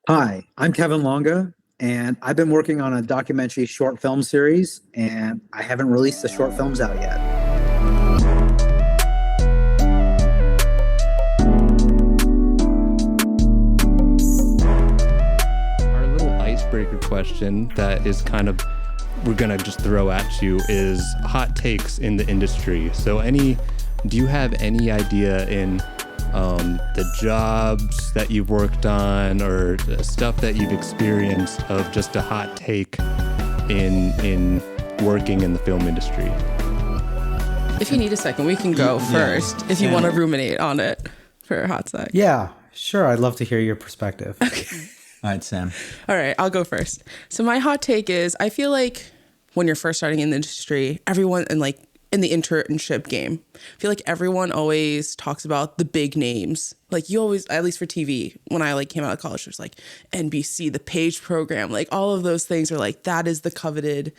Hi, I'm Kevin Longa, and I've been working on a documentary short film series, and I haven't released the short films out yet. Our little icebreaker question that is kind of we're gonna just throw at you is hot takes in the industry. So do you have any idea in the jobs that you've worked on or the stuff that you've experienced of just a hot take in working in the film industry? If you need a second, we can go first if you want to ruminate on it for a hot sec. Yeah, sure. I'd love to hear your perspective. Okay. All right, Sam. All right, I'll go first. So my hot take is I feel like when you're first starting in the industry, everyone in the internship game, I feel like everyone always talks about the big names. Like you always, at least for TV, when I came out of college, there's NBC, the Page program, all of those things are that is the coveted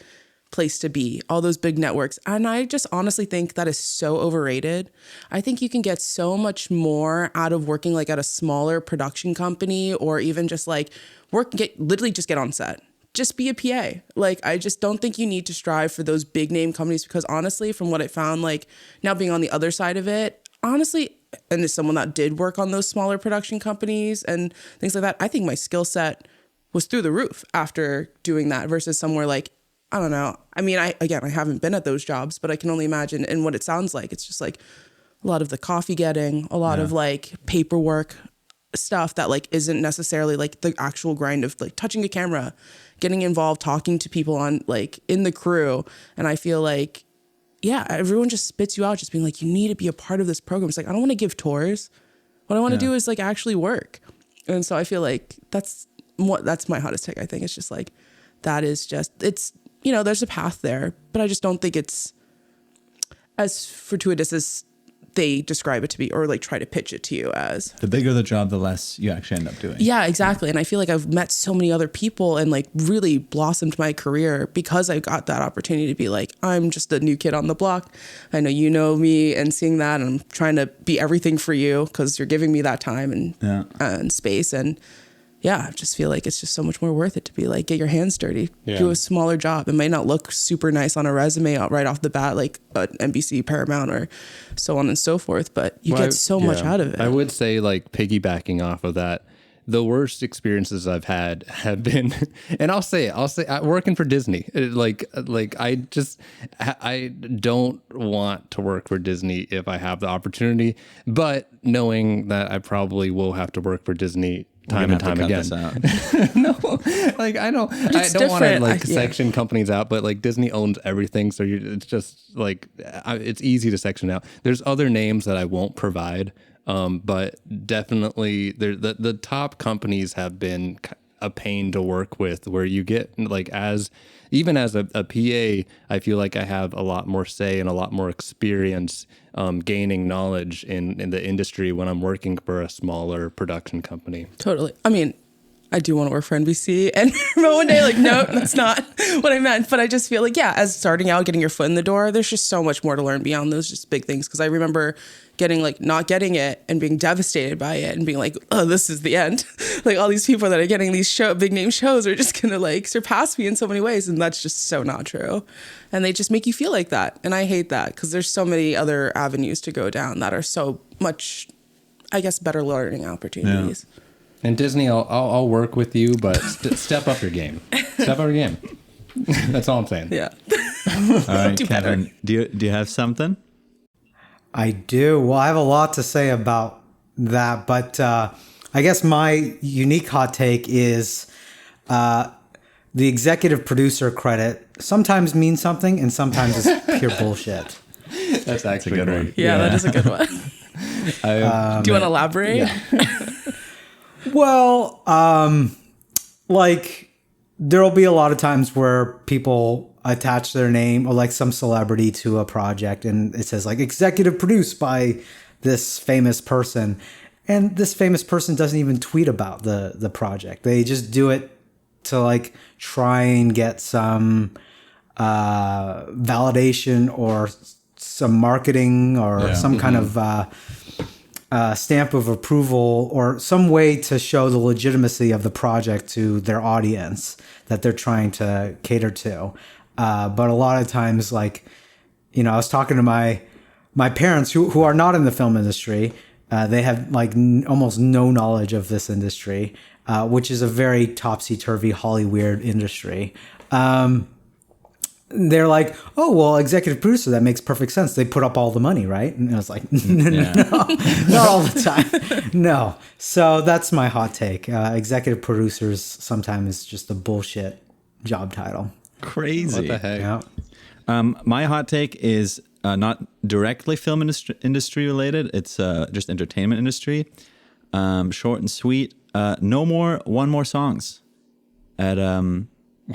place to be, all those big networks. And I just honestly think that is so overrated. I think you can get so much more out of working at a smaller production company, or even just literally just get on set. Just be a PA. I just don't think you need to strive for those big name companies, because honestly, from what I found, now being on the other side of it, honestly, and as someone that did work on those smaller production companies and things like that, I think my skill set was through the roof after doing that versus somewhere I don't know. I mean, I haven't been at those jobs, but I can only imagine and what it sounds like. It's just a lot of the coffee getting, a lot of paperwork stuff that isn't necessarily the actual grind of touching a camera, getting involved, talking to people on in the crew. And I feel everyone just spits you out just being you need to be a part of this program. It's I don't want to give tours. What I want to do is actually work. And so I feel that's my hottest take. I think it's just that is just, it's, there's a path there, but I just don't think it's as fortuitous as they describe it to be, or try to pitch it to you as. The bigger the job, the less you actually end up doing. Yeah, exactly. And I feel I've met so many other people and really blossomed my career because I got that opportunity to be I'm just a new kid on the block. I know you know me, and seeing that, and I'm trying to be everything for you because you're giving me that time and space. And yeah, I just feel it's just so much more worth it to be get your hands dirty, do a smaller job. It might not look super nice on a resume right off the bat, NBC, Paramount, or so on and so forth, but you get so much out of it. I would say piggybacking off of that, the worst experiences I've had have been, and I'll say working for Disney. I don't want to work for Disney if I have the opportunity, but knowing that I probably will have to work for Disney time and time again. No, I don't want to section companies out, but Disney owns everything, so it's just it's easy to section out. There's other names that I won't provide, but definitely the top companies have been a pain to work with, where you get as a PA, I feel I have a lot more say and a lot more experience gaining knowledge in the industry when I'm working for a smaller production company. Totally. I mean, I do want to work for NBC and one day no, that's not what I meant. But I just feel as starting out, getting your foot in the door, there's just so much more to learn beyond those just big things. Because I remember getting not getting it and being devastated by it and being oh, this is the end. All these people that are getting these big name shows are just going to surpass me in so many ways. And that's just so not true. And they just make you feel like that. And I hate that, because there's so many other avenues to go down that are so much, I guess, better learning opportunities. Yeah. And Disney, I'll work with you, but step up your game. Step up your game. That's all I'm saying. Yeah. All right, Kevin, do you have something? I do. Well, I have a lot to say about that, but I guess my unique hot take is the executive producer credit sometimes means something and sometimes it's pure bullshit. That's actually a good one. Yeah, that is a good one. Do you want to elaborate? Yeah. Well, there'll be a lot of times where people attach their name or some celebrity to a project, and it says executive produced by this famous person, and this famous person doesn't even tweet about the project. They just do it to try and get some validation or some marketing or some kind of stamp of approval or some way to show the legitimacy of the project to their audience that they're trying to cater to. But a lot of times, like, I was talking to my parents who are not in the film industry. They have like almost no knowledge of this industry, which is a very topsy-turvy Hollywood industry. They're like, oh, well, executive producer, that makes perfect sense. They put up all the money, right? And I was like, no, not all the time. No. So that's my hot take. Executive producers sometimes is just a bullshit job title. Crazy. What the heck? Yeah. My hot take is not directly film industry related. It's just entertainment industry. Short and sweet. No more one more songs at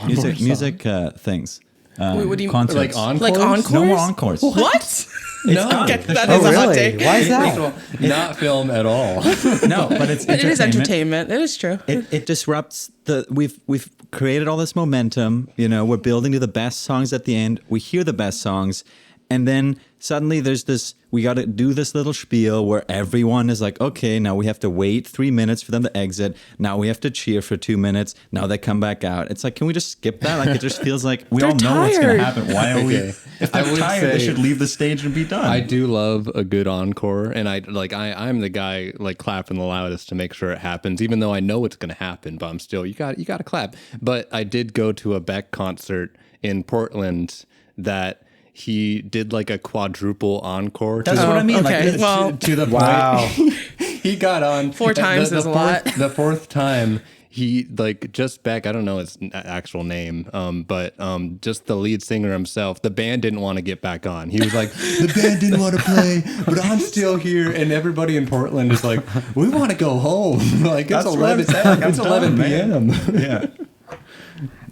music things. Wait, what do you concerts. Like encores? Like encores? No more encores. What? No. gone. That is Oh, a hot really? take. Why is that? First of all, not film at all. No, but it's It is entertainment. It is true. It disrupts we've created all this momentum. We're building to the best songs at the end. We hear the best songs, and then suddenly there's this. We got to do this little spiel where everyone is like, okay, now we have to wait 3 minutes for them to exit. Now we have to cheer for 2 minutes. Now they come back out. It's like, can we just skip that? Like, it just feels like we all know what's going to happen. Why are we? If they're tired, they should leave the stage and be done. I do love a good encore, and I'm the guy like clapping the loudest to make sure it happens, even though I know it's going to happen. But I'm still you got to clap. But I did go to a Beck concert in Portland that he did like a quadruple encore. That's what I mean. Okay. Like, Well, To the Wow. point he got on 4 times is a lot. The fourth time he like just Beck, I don't know his actual name, but just the lead singer himself, the band didn't want to get back on. He was like, the band didn't want to play, but I'm still here, and everybody in Portland is like, we want to go home. Like it's That's what I'm 11. saying. It's I'm 11 done, p.m. yeah.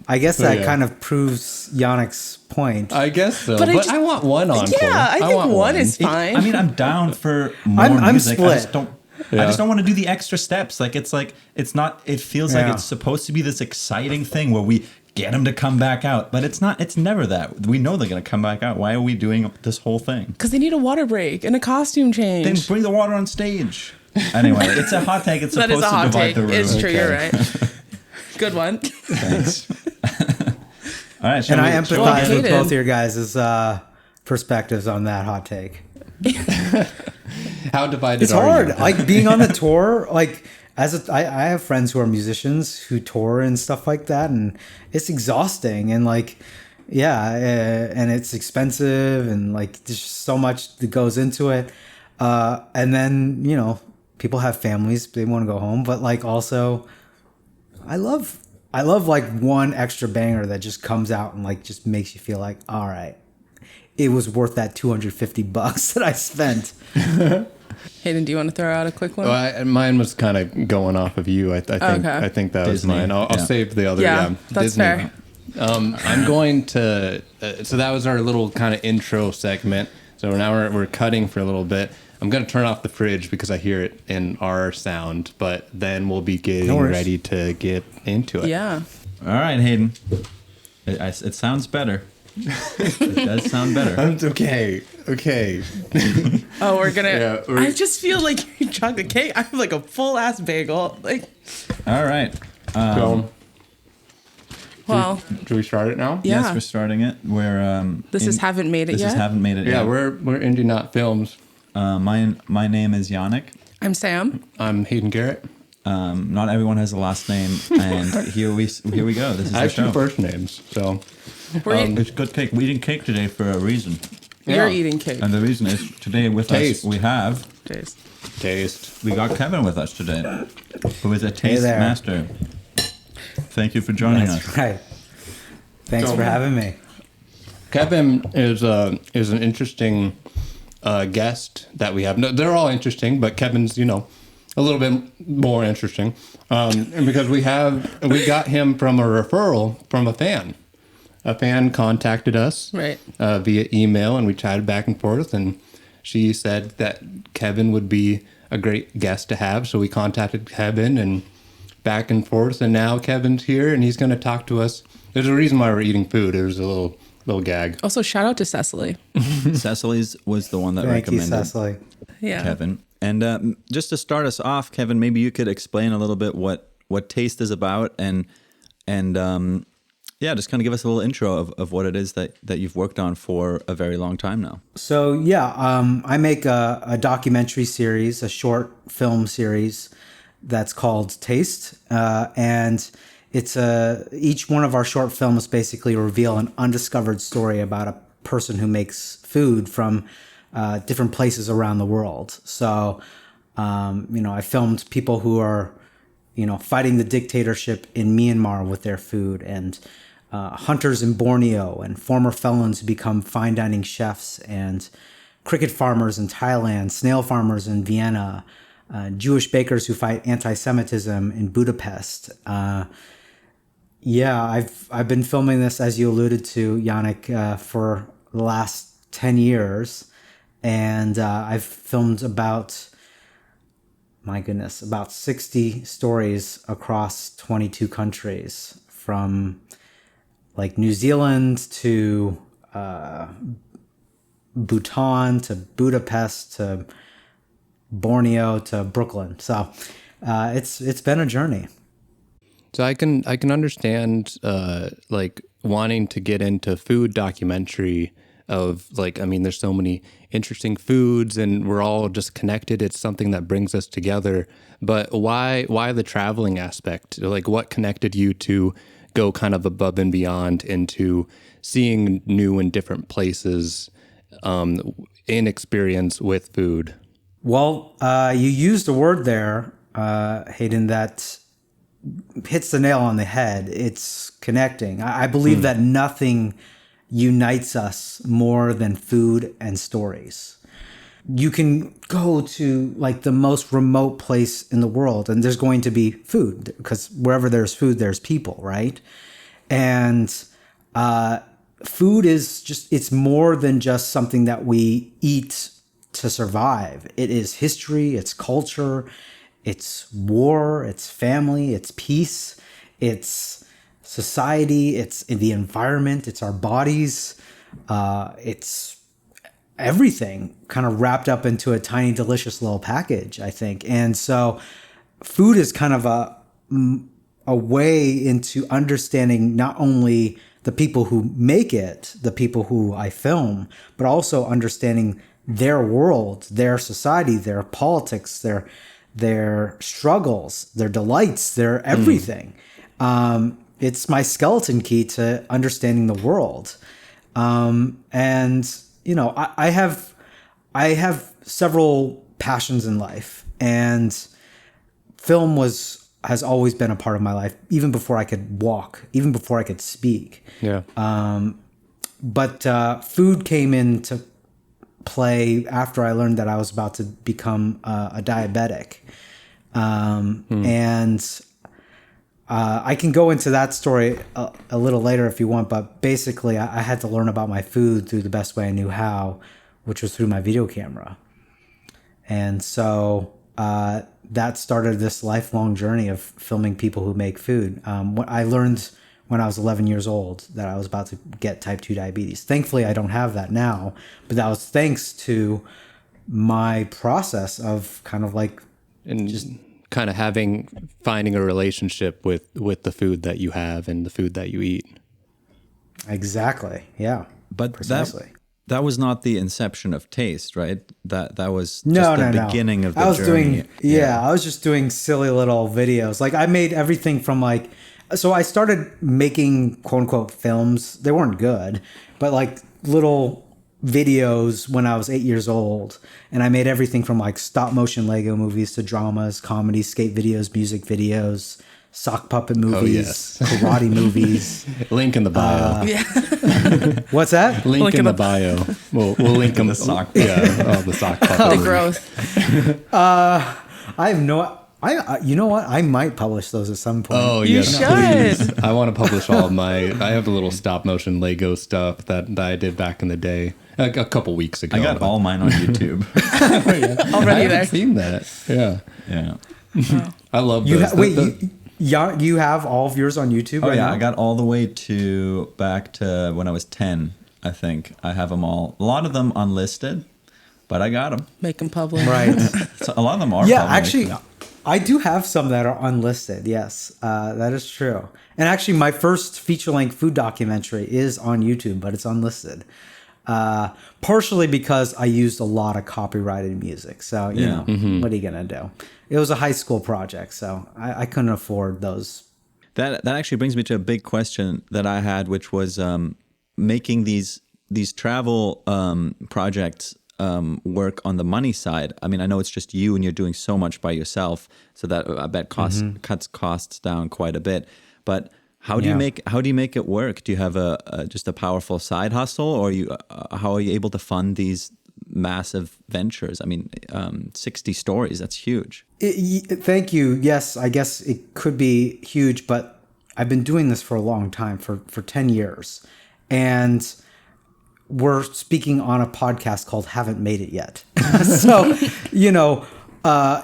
I guess that yeah. kind of proves Yannick's point. I guess so, But but I I want one encore. Yeah, I think want one is fine. I mean, I'm down for more I'm music. split. I just don't want to do the extra steps. Like it's not. It feels like Yeah. it's supposed to be this exciting thing where we get them to come back out, but it's not. It's never that. We know they're going to come back out. Why are we doing this whole thing? Because they need a water break and a costume change. Then bring the water on stage. Anyway, it's a hot take. It's That supposed is a to hot divide take. the room. It's true. You're right. Good one. Thanks. All right, And I shall we- empathize with Kaden. both your guys' perspectives on that hot take. How divided It's are hard. you? Like being on the tour, like I have friends who are musicians who tour and stuff like that, and it's exhausting and like, and it's expensive and like there's just so much that goes into it. And then, people have families, they want to go home, but like also I love like one extra banger that just comes out and like just makes you feel like, all right, it was worth that $250 that I spent. Hayden, do you want to throw out a quick one? Well, mine was kind of going off of you. I think Okay. I think that Disney, was mine. I'll yeah. save the other. Yeah, that's fair. I'm going to. So that was our little kind of intro segment. So now we're cutting for a little bit. I'm going to turn off the fridge because I hear it in our sound, but then we'll be getting worries. ready to get into it. Yeah. All right, Hayden. It sounds better. It does sound better. It's okay. Okay. Oh, we're gonna. Yeah, I just feel like you chocolate cake. I have like a full ass bagel. Like, All right. So, well, do we start it now? yeah. Yes, we're starting it. We're This is haven't made it This yet. is haven't made it Yeah, yet. we're Indie Not Films. My name is Yannick. I'm Sam. I'm Hayden Garrett. Not everyone has a last name, and here we go. This is I the have show. two first names, so We're It's good cake. We're eating cake today for a reason, you're yeah. eating cake. and the reason is today with Taste. us we Jeez. taste. got Kevin with us today, who is a taste there. master. Thank you for joining us. That's right. Thanks So- for having me. Kevin is an interesting guest that we have. No, they're all interesting, but Kevin's a little bit more interesting, and because we got him from a referral from a fan. A fan contacted us Right. Via email, and we chatted back and forth, and she said that Kevin would be a great guest to have. So we contacted Kevin and back and forth, and now Kevin's here, and he's going to talk to us. There's a reason why we're eating food. There's a little gag. Also, shout out to Cecily. Cecily's was the one that Thank you, recommended Cecily. Yeah. Kevin, And just to start us off, Kevin, maybe you could explain a little bit what Taste is about, and just kind of give us a little intro of what it is that you've worked on for a very long time now. So I make a documentary series, a short film series that's called Taste, and it's each one of our short films basically reveal an undiscovered story about a person who makes food from different places around the world. So, I filmed people who are, fighting the dictatorship in Myanmar with their food, and hunters in Borneo, and former felons who become fine dining chefs, and cricket farmers in Thailand, snail farmers in Vienna, Jewish bakers who fight anti-Semitism in Budapest. I've been filming this, as you alluded to, Yannick, for the last 10 years. And I've filmed about 60 stories across 22 countries, from like New Zealand to Bhutan to Budapest to Borneo to Brooklyn. So it's been a journey. So I can understand like wanting to get into food documentary of there's so many interesting foods and we're all just connected. It's something that brings us together. But why the traveling aspect? Like, what connected you to go kind of above and beyond into seeing new and different places in experience with food? Well, you used a word there, Hayden, that hits the nail on the head. It's connecting. I believe that nothing unites us more than food and stories. You can go to like the most remote place in the world and there's going to be food, because wherever there's food, there's people, right? And food is it's more than just something that we eat to survive. It is history, it's culture, it's war, it's family, it's peace, it's society, it's in the environment, it's our bodies, it's everything kind of wrapped up into a tiny, delicious little package, I think. And so food is kind of a way into understanding not only the people who make it, the people who I film, but also understanding their world, their society, their politics, their struggles, their delights, their everything. It's my skeleton key to understanding the world. I have several passions in life, and film has always been a part of my life, even before I could walk, even before I could speak. Yeah. But food came into play after I learned that I was about to become a diabetic. And I can go into that story a little later if you want, but basically I had to learn about my food through the best way I knew how, which was through my video camera. And so that started this lifelong journey of filming people who make food. What I learned when I was 11 years old that I was about to get type 2 diabetes. Thankfully, I don't have that now, but that was thanks to my process of kind of like kind of finding a relationship with the food that you have and the food that you eat. Exactly. Yeah. But precisely. That was not the inception of Taste, right? That was just the beginning of the journey. I was just doing silly little videos. Like I made everything from so I started making quote unquote films. They weren't good, but like little videos when I was 8 years old. And I made everything from like stop motion Lego movies to dramas, comedies, skate videos, music videos, sock puppet movies, karate movies. Link in the bio. What's that? Link in the bio. We'll link them. The sock. The sock puppet. The growth. I have no. You know what? I might publish those at some point. Oh, You yes, should. please. I want to publish all of my. I have the little stop motion Lego stuff that I did back in the day, a couple weeks ago. I got all mine on YouTube. Already I there. haven't seen that. Yeah, Yeah. I love You those. you have all of yours on YouTube? Oh right yeah, now? I got all the way back to when I was 10, I think. I have them all. A lot of them unlisted. but I got them. Make them public. Right. So a lot of them are. Yeah, public. actually, I do have some that are unlisted. Yes, that is true. And actually, my first feature-length food documentary is on YouTube, but it's unlisted. Partially because I used a lot of copyrighted music. So, you know, what are you going to do? It was a high school project, so I couldn't afford those. That actually brings me to a big question that I had, which was making these travel projects work on the money side. I mean, I know it's just you and you're doing so much by yourself, so that I bet cuts costs down quite a bit. But how do you make it work? Do you have just a powerful side hustle, or how are you able to fund these massive ventures? I mean, 60 stories, that's huge. Thank you. Yes, I guess it could be huge, but I've been doing this for a long time, for 10 years. And we're speaking on a podcast called Haven't Made It Yet. So, you know,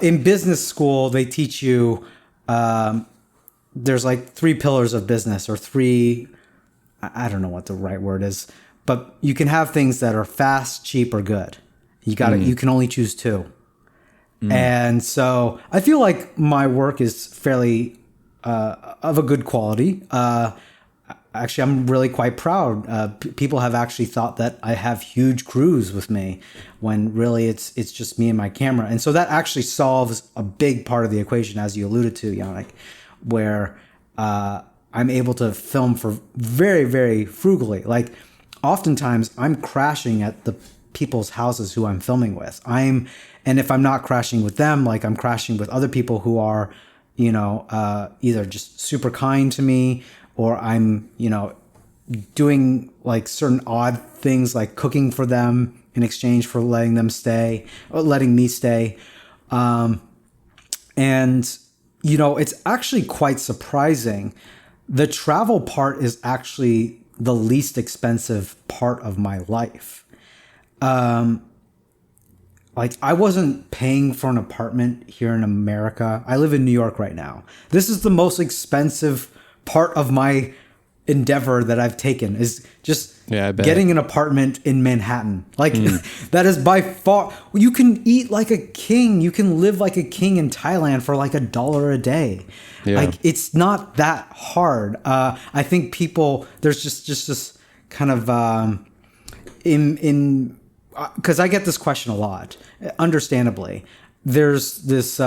in business school, they teach you there's like 3 pillars of business, or 3, I don't know what the right word is, but you can have things that are fast, cheap, or good. You can only choose 2. And so I feel like my work is fairly of a good quality. Actually, I'm really quite proud. People have actually thought that I have huge crews with me, when really it's just me and my camera. And so that actually solves a big part of the equation, as you alluded to, Yannick, where I'm able to film for very, very frugally. Like, oftentimes I'm crashing at the people's houses who I'm filming with. And if I'm not crashing with them, like, I'm crashing with other people who are, you know, either just super kind to me, or I'm, you know, doing like certain odd things, like cooking for them in exchange for letting me stay. And, you know, it's actually quite surprising. The travel part is actually the least expensive part of my life. Like, I wasn't paying for an apartment here in America. I live in New York right now. This is the most expensive part of my endeavor that I've taken, is just getting an apartment in Manhattan. Like, that is by far, you can eat like a king. You can live like a king in Thailand for like $1 a day. Yeah. Like, it's not that hard. I think people, there's just this kind of, because I get this question a lot, understandably. There's this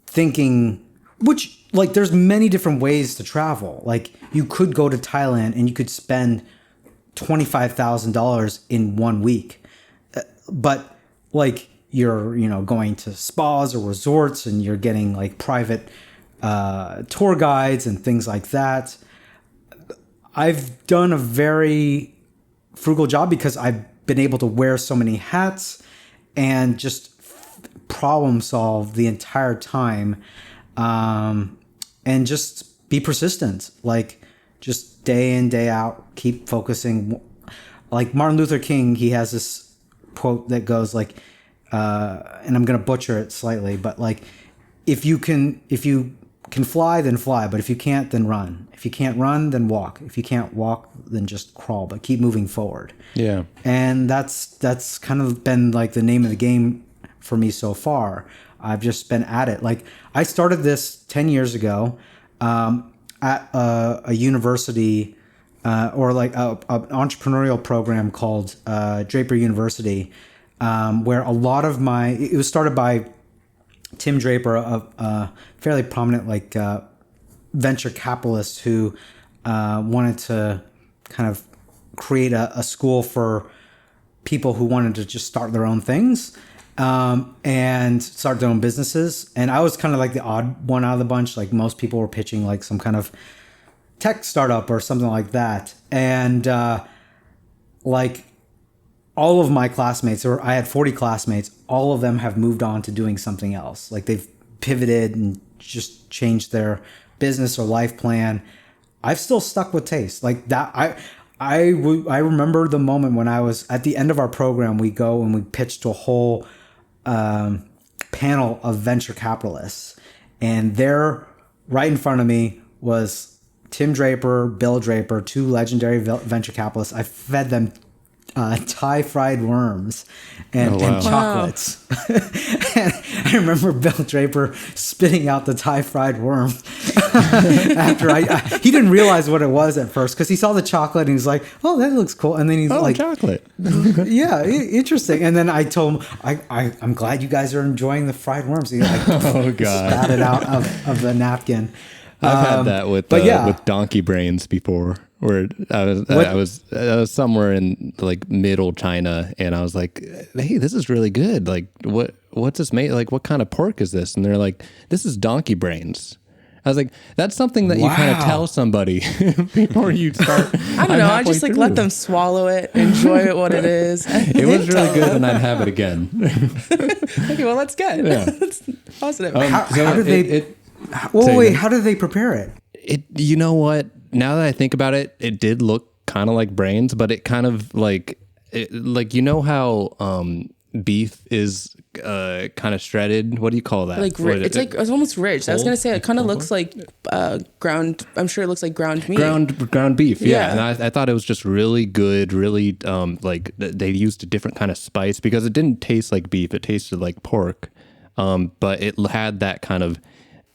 thinking, which, like, there's many different ways to travel. Like, you could go to Thailand and you could spend $25,000 in 1 week. But, like, you're, you know, going to spas or resorts, and you're getting like private tour guides and things like that. I've done a very frugal job because I've been able to wear so many hats and just problem solve the entire time, and just be persistent. Like, just day in, day out, keep focusing. Like Martin Luther King, he has this quote that goes like, and I'm going to butcher it slightly, but like, if you can fly, then fly. But if you can't, then run. If you can't run, then walk. If you can't walk, then just crawl, but keep moving forward. Yeah. And that's kind of been like the name of the game for me so far. I've just been at it. Like, I started this 10 years ago at a university or like an entrepreneurial program called Draper University, where a lot of it was started by Tim Draper, a fairly prominent like venture capitalist who wanted to kind of create a school for people who wanted to just start their own things and start their own businesses. And I was kind of like the odd one out of the bunch. Like, most people were pitching like some kind of tech startup or something like that. And like, all of my classmates, or I had 40 classmates, all of them have moved on to doing something else. Like, they've pivoted and just changed their business or life plan. I've still stuck with taste. Like that, I remember the moment when I was at the end of our program, we go and we pitch to a whole panel of venture capitalists. And there, right in front of me, was Tim Draper, Bill Draper, 2 legendary venture capitalists. I fed them Thai fried worms and, wow. and chocolates. And I remember Bill Draper spitting out the Thai fried worm after he didn't realize what it was at first because he saw the chocolate and he's like, "Oh, that looks cool." And then he's like, chocolate. "Yeah, interesting." And then I told him, "I'm glad you guys are enjoying the fried worms." He like, Oh God. spat it out of the napkin. I've had that with donkey brains before, where I was somewhere in like middle China, and I was like, "Hey, this is really good. Like, what's this made? Like, what kind of pork is this?" And they're like, "This is donkey brains." I was like, "That's something that you kind of tell somebody before you start." I don't know. I just like let them swallow it, enjoy it what it is. It was really good, and I'd have it again. Okay, well that's good. Yeah. That's positive. How do they? How do they prepare it? You know what? Now that I think about it, it did look kind of like brains, but it kind of like you know how beef is kind of shredded. What do you call that? It's almost ridged. I was gonna say it kind of looks like ground. I'm sure it looks like ground meat. Ground beef. Yeah. And I thought it was just really good. Really like they used a different kind of spice because it didn't taste like beef. It tasted like pork, but it had that kind of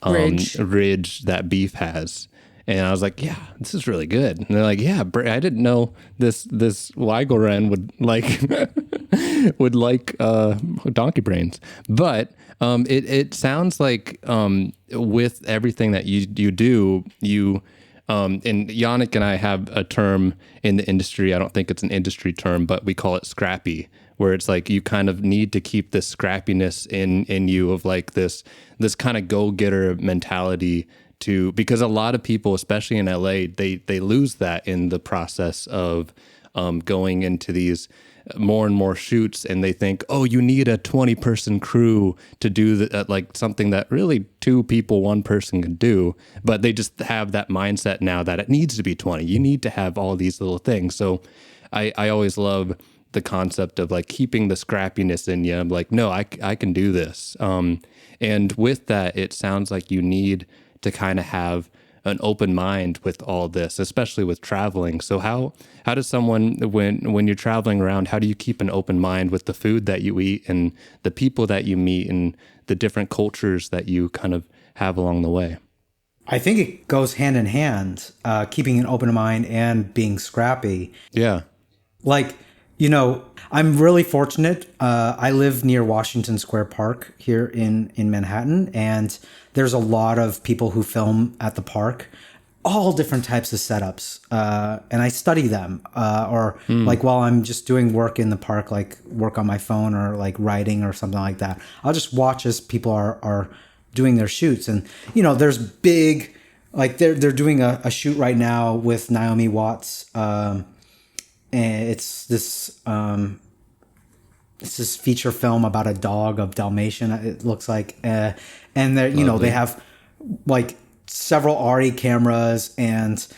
ridge that beef has. And I was like, yeah, this is really good. And they're like, yeah, I didn't know this Weigelren would like donkey brains. But it sounds like with everything that you do, and Yannick and I have a term in the industry. I don't think it's an industry term, but we call it scrappy, where it's like you kind of need to keep this scrappiness in you of like this kind of go-getter mentality because a lot of people, especially in LA, they lose that in the process of going into these more and more shoots, and they think, oh, you need a 20-person crew to do like something that really 2 people, 1 person can do, but they just have that mindset now that it needs to be 20. You need to have all these little things. So I always love the concept of like keeping the scrappiness in you. I'm like, no, I can do this. And with that, it sounds like you need to kind of have an open mind with all this, especially with traveling. So how does someone, when you're traveling around, how do you keep an open mind with the food that you eat and the people that you meet and the different cultures that you kind of have along the way? I think it goes hand in hand, keeping an open mind and being scrappy. Yeah. Like, I'm really fortunate. I live near Washington Square Park here in Manhattan, and there's a lot of people who film at the park, all different types of setups. And I study them, like while I'm just doing work in the park, like work on my phone or like writing or something like that. I'll just watch as people are doing their shoots. And, there's big, like they're doing a shoot right now with Naomi Watts, and it's this feature film about a dog of Dalmatian. It looks like, and they they have like several RE cameras and 6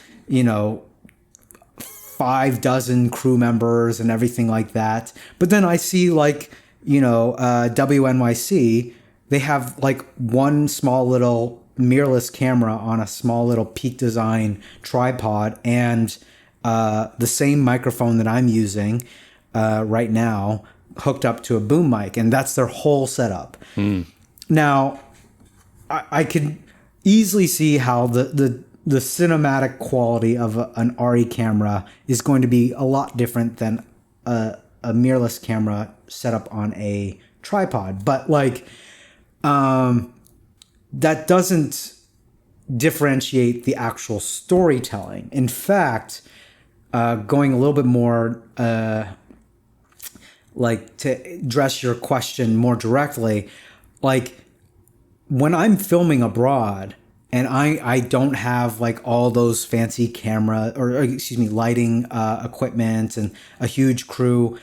crew members and everything like that. But then I see like WNYC, they have like one small little mirrorless camera on a small little Peak Design tripod and the same microphone that I'm using right now hooked up to a boom mic, and that's their whole setup. Now, I could easily see how the cinematic quality of an RE camera is going to be a lot different than a mirrorless camera set up on a tripod. But like, that doesn't differentiate the actual storytelling. In fact, going a little bit more like to address your question more directly, like when I'm filming abroad and I don't have like all those fancy camera or lighting equipment and a huge crew,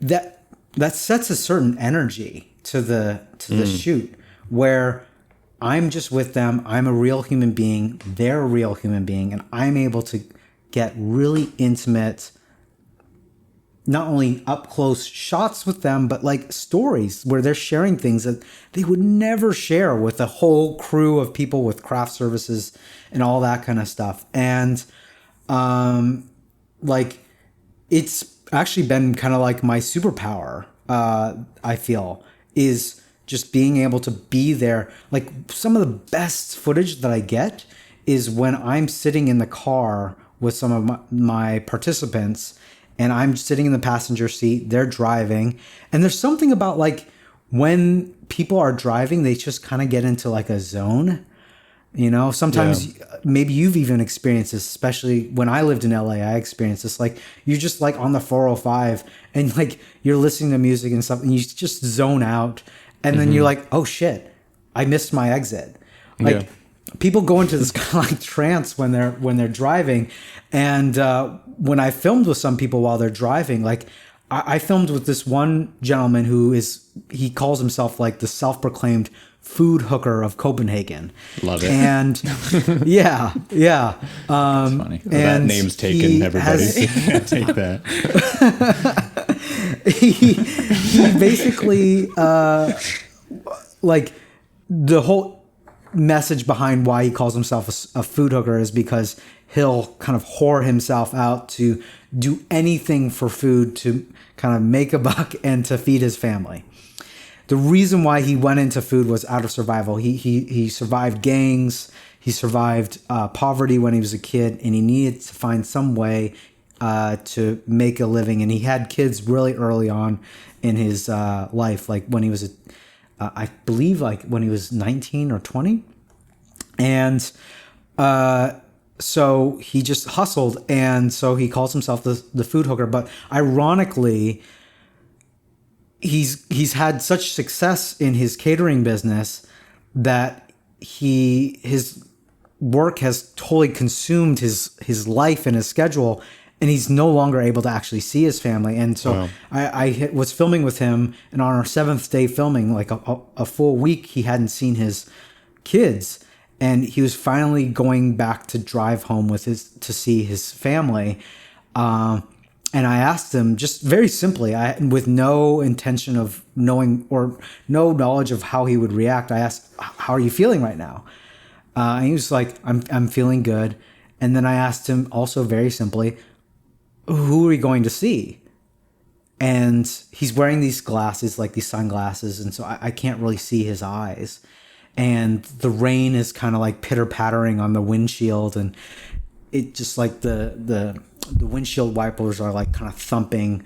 that sets a certain energy to the shoot where I'm just with them. I'm a real human being. They're a real human being, and I'm able to get really intimate, not only up close shots with them, but like stories where they're sharing things that they would never share with a whole crew of people with craft services and all that kind of stuff. And like it's actually been kind of like my superpower. I feel is just being able to be there. Like some of the best footage that I get is when I'm sitting in the car with some of my participants, and I'm sitting in the passenger seat, they're driving, and there's something about like when people are driving, they just kind of get into like a zone. You know, sometimes maybe you've even experienced this, especially when I lived in LA, I experienced this. Like you're just like on the 405 and like you're listening to music and stuff and you just zone out. And then you're like, oh shit, I missed my exit. Like people go into this kind of like trance when they're driving. And when I filmed with some people while they're driving, like I filmed with this one gentleman he calls himself like the self-proclaimed food hooker of Copenhagen. Love it. And yeah. That's funny. Well, that name's taken, everybody. Take that. he basically like the whole message behind why he calls himself a food hooker is because he'll kind of whore himself out to do anything for food to kind of make a buck and to feed his family. The reason why he went into food was out of survival. He survived gangs. He survived poverty when he was a kid, and he needed to find some way to make a living. And he had kids really early on in his life, like when he was, I believe, like when he was 19 or 20. And so he just hustled, and so he calls himself the food hooker. But ironically, he's had such success in his catering business that his work has totally consumed his life and his schedule, and he's no longer able to actually see his family. And so I was filming with him, and on our 7th day filming, like a full week, he hadn't seen his kids, and he was finally going back to drive home to see his family. And I asked him just very simply, with no intention of knowing or no knowledge of how he would react. I asked, "How are you feeling right now?" And he was like, "I'm feeling good." And then I asked him also very simply, "Who are we going to see?" And he's wearing these glasses, like these sunglasses, and so I can't really see his eyes. And the rain is kind of like pitter pattering on the windshield, and it just like the windshield wipers are like kind of thumping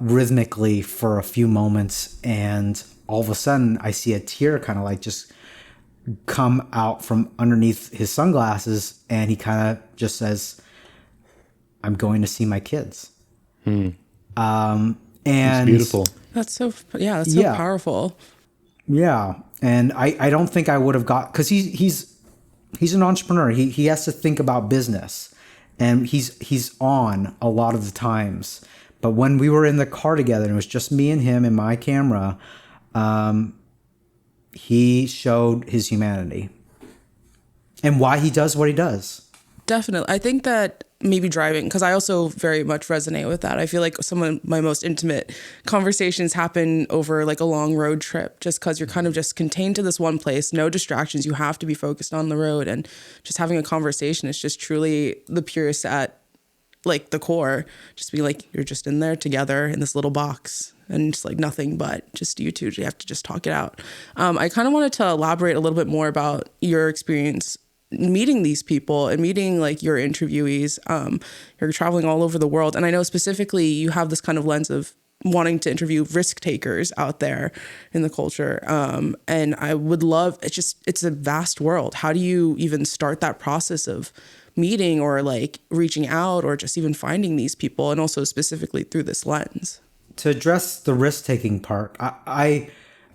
rhythmically for a few moments, and all of a sudden I see a tear kind of like just come out from underneath his sunglasses, and he kind of just says, "I'm going to see my kids." And it's beautiful. That's so powerful. Yeah, and I don't think I would have got, because he's an entrepreneur. He has to think about business, and he's on a lot of the times. But when we were in the car together and it was just me and him and my camera, he showed his humanity and why he does what he does. Definitely. I think that maybe driving, because I also very much resonate with that. I feel like some of my most intimate conversations happen over like a long road trip, just because you're kind of just contained to this one place, no distractions. You have to be focused on the road, and just having a conversation is just truly the purest at like the core. Just be like, you're just in there together in this little box, and just like nothing but just you two. You have to just talk it out. I kind of wanted to elaborate a little bit more about your experience meeting these people and meeting like your interviewees. You're traveling all over the world, and I know specifically you have this kind of lens of wanting to interview risk takers out there in the culture. And I would love, it's a vast world. How do you even start that process of meeting or like reaching out or just even finding these people, and also specifically through this lens? To address the risk-taking part, the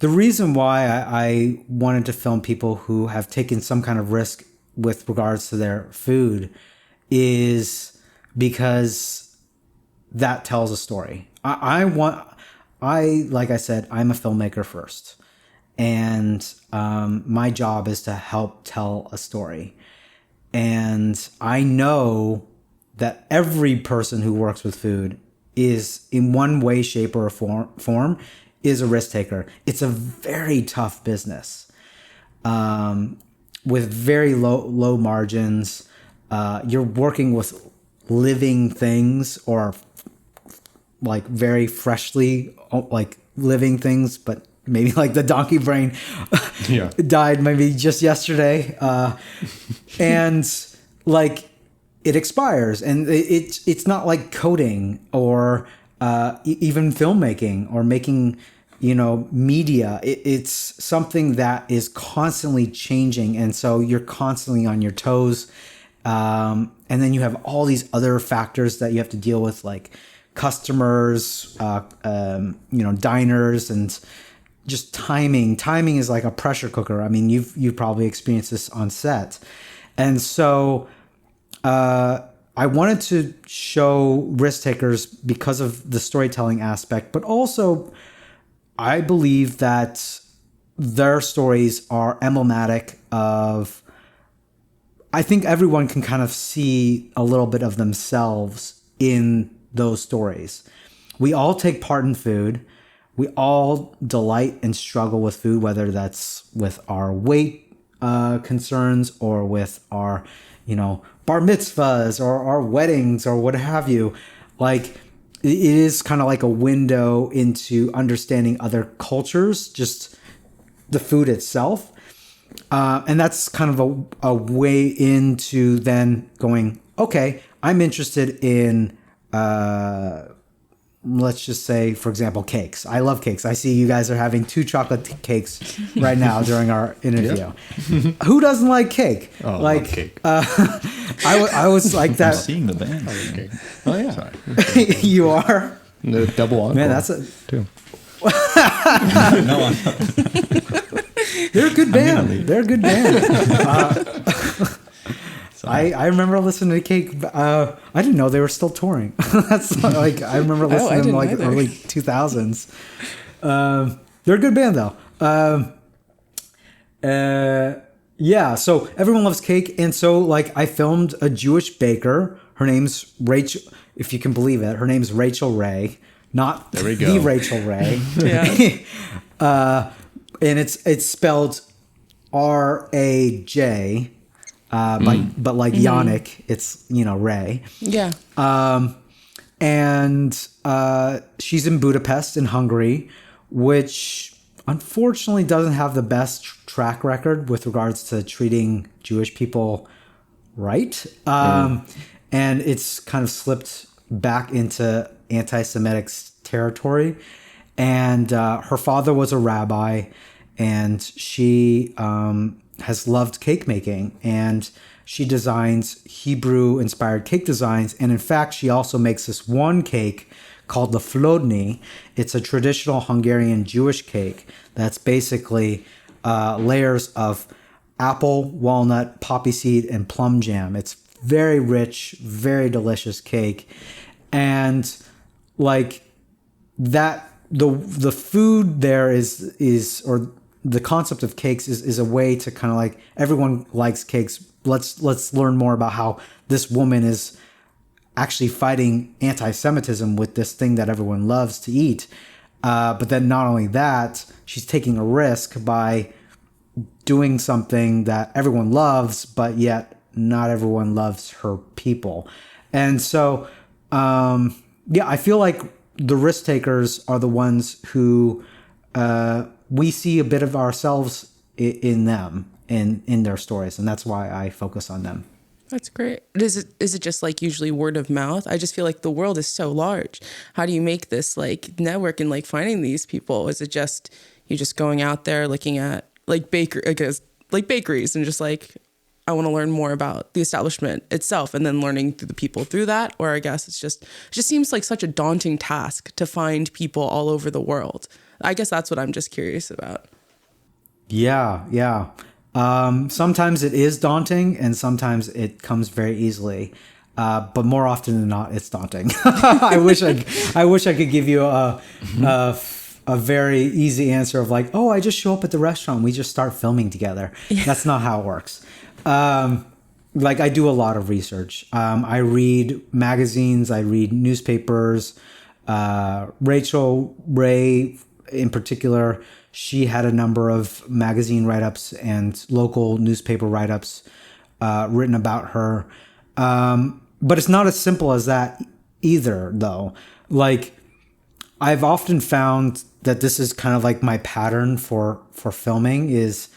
reason why I wanted to film people who have taken some kind of risk with regards to their food is because that tells a story. Like I said, I'm a filmmaker first, and my job is to help tell a story. And I know that every person who works with food is in one way, shape, or form is a risk taker. It's a very tough business. With very low margins. You're working with living things or like very freshly like living things, but maybe like the donkey brain died maybe just yesterday. And like it expires, and it's not like coding or even filmmaking or making, media. It's something that is constantly changing. And so you're constantly on your toes. And then you have all these other factors that you have to deal with, like customers, diners, and just timing. Timing is like a pressure cooker. I mean, you've probably experienced this on set. And so I wanted to show Risktakers because of the storytelling aspect, but also I believe that their stories are emblematic of, I think everyone can kind of see a little bit of themselves in those stories. We all take part in food. We all delight and struggle with food, whether that's with our weight concerns or with our, bar mitzvahs or our weddings or what have you. Like, it is kind of like a window into understanding other cultures, just the food itself. And that's kind of a way into then going, okay, I'm interested in, let's just say, for example, cakes. I love cakes. I see you guys are having 2 chocolate cakes right now during our interview. Who doesn't like cake? Oh, like, I love cake. I was like that. I'm seeing the band. Oh yeah, sorry. You are? The double encore. Man, that's a... too. No, They're a good band. They're a good band. I remember listening to Cake. I didn't know they were still touring. That's like, I remember listening to them like early 2000s. They're a good band though. Yeah. So everyone loves cake, and so like I filmed a Jewish baker. Her name's Rachel. If you can believe it, her name's Rachel Ray, not there we go. the Rachel Ray. And it's spelled R-A-J. But like Yannick, it's, Ray. Yeah. And she's in Budapest in Hungary, which unfortunately doesn't have the best track record with regards to treating Jewish people right. And it's kind of slipped back into anti-Semitic territory. And her father was a rabbi, and she has loved cake making, and she designs Hebrew-inspired cake designs. And in fact, she also makes this one cake called the Flodny. It's a traditional Hungarian Jewish cake that's basically layers of apple, walnut, poppy seed, and plum jam. It's very rich, very delicious cake. And like that, the food there is or the concept of cakes is a way to kind of like, everyone likes cakes. Let's learn more about how this woman is actually fighting anti-Semitism with this thing that everyone loves to eat. But then not only that, she's taking a risk by doing something that everyone loves, but yet not everyone loves her people. And so, I feel like the Risktakers are the ones who we see a bit of ourselves in them, in their stories, and that's why I focus on them. That's great. Is it just like usually word of mouth? I just feel like the world is so large. How do you make this like network and like finding these people? Is it just you just going out there looking at like bakeries and just like, I want to learn more about the establishment itself, and then learning through the people through that? Or I guess it just seems like such a daunting task to find people all over the world. I guess that's what I'm just curious about. Yeah. Sometimes it is daunting, and sometimes it comes very easily. But more often than not, it's daunting. I wish I could give you a very easy answer of like, oh, I just show up at the restaurant, we just start filming together. Yeah. That's not how it works. Like I do a lot of research. I read magazines, I read newspapers. Rachel Ray in particular, she had a number of magazine write-ups and local newspaper write-ups written about her. But it's not as simple as that either, though. Like I've often found that this is kind of like my pattern for filming is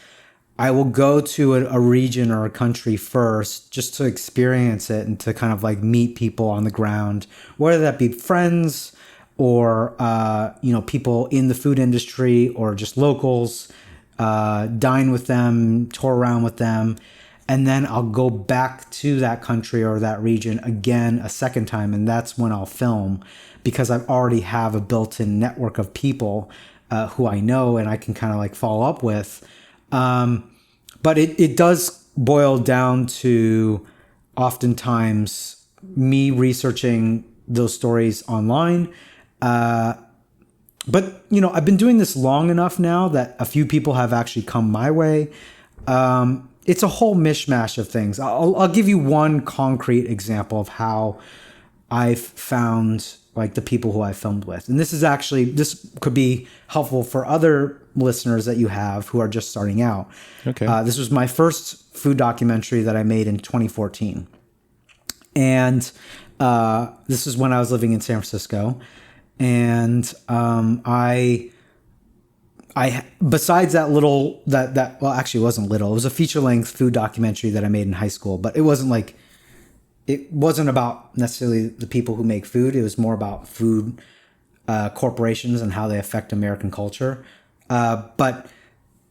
I will go to a region or a country first just to experience it and to kind of like meet people on the ground, whether that be friends or, people in the food industry or just locals, dine with them, tour around with them. And then I'll go back to that country or that region again a second time. And that's when I'll film because I already have a built-in network of people who I know and I can kind of like follow up with. But it does boil down to oftentimes me researching those stories online. But, I've been doing this long enough now that a few people have actually come my way. It's a whole mishmash of things. I'll give you one concrete example of how I've found like the people who I filmed with. And this could be helpful for other listeners that you have who are just starting out. Okay. This was my first food documentary that I made in 2014. And this is when I was living in San Francisco. And I besides that little, well, actually it wasn't little, it was a feature length food documentary that I made in high school, but it wasn't about necessarily the people who make food. It was more about food corporations and how they affect American culture. But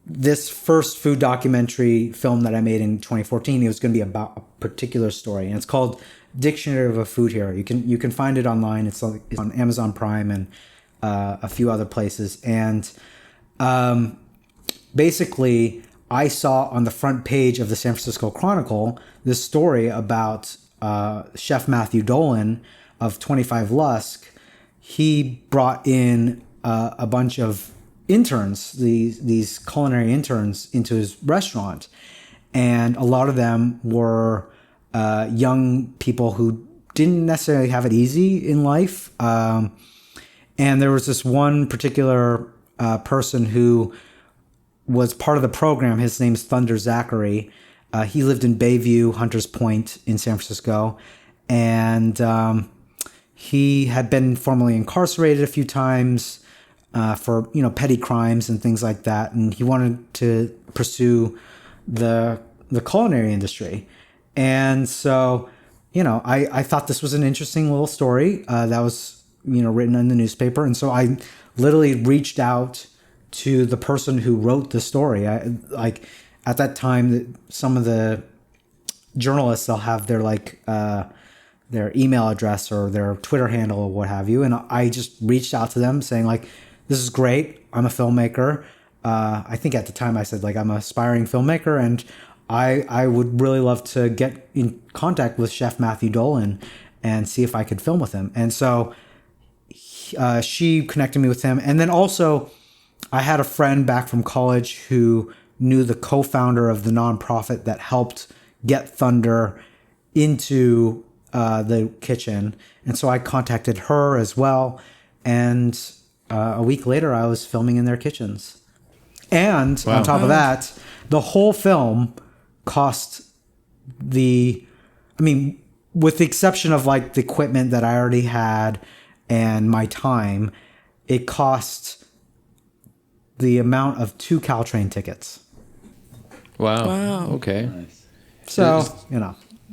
this first food documentary film that I made in 2014, it was going to be about a particular story, and it's called Dictionary of a Food Hero. You can find it online. It's on Amazon Prime and a few other places. And basically, I saw on the front page of the San Francisco Chronicle this story about Chef Matthew Dolan of 25 Lusk. He brought in a bunch of interns, these culinary interns, into his restaurant, and a lot of them were young people who didn't necessarily have it easy in life. And there was this one particular person who was part of the program. His name's Thunder Zachary. He lived in Bayview, Hunters Point in San Francisco. And he had been formerly incarcerated a few times for petty crimes and things like that. And he wanted to pursue the culinary industry. And so, I thought this was an interesting little story that was, written in the newspaper. And so I literally reached out to the person who wrote the story. At that time, some of the journalists, they'll have their their email address or their Twitter handle or what have you. And I just reached out to them saying this is great. I'm a filmmaker. I think at the time I said I'm an aspiring filmmaker, and I would really love to get in contact with Chef Matthew Dolan and see if I could film with him. And so she connected me with him. And then also I had a friend back from college who knew the co-founder of the nonprofit that helped get Thunder into the kitchen. And so I contacted her as well. And a week later, I was filming in their kitchens. And on top of that, the whole film cost with the exception of the equipment that I already had and my time, it cost the amount of 2 Caltrain tickets. Wow. Okay. Nice. So,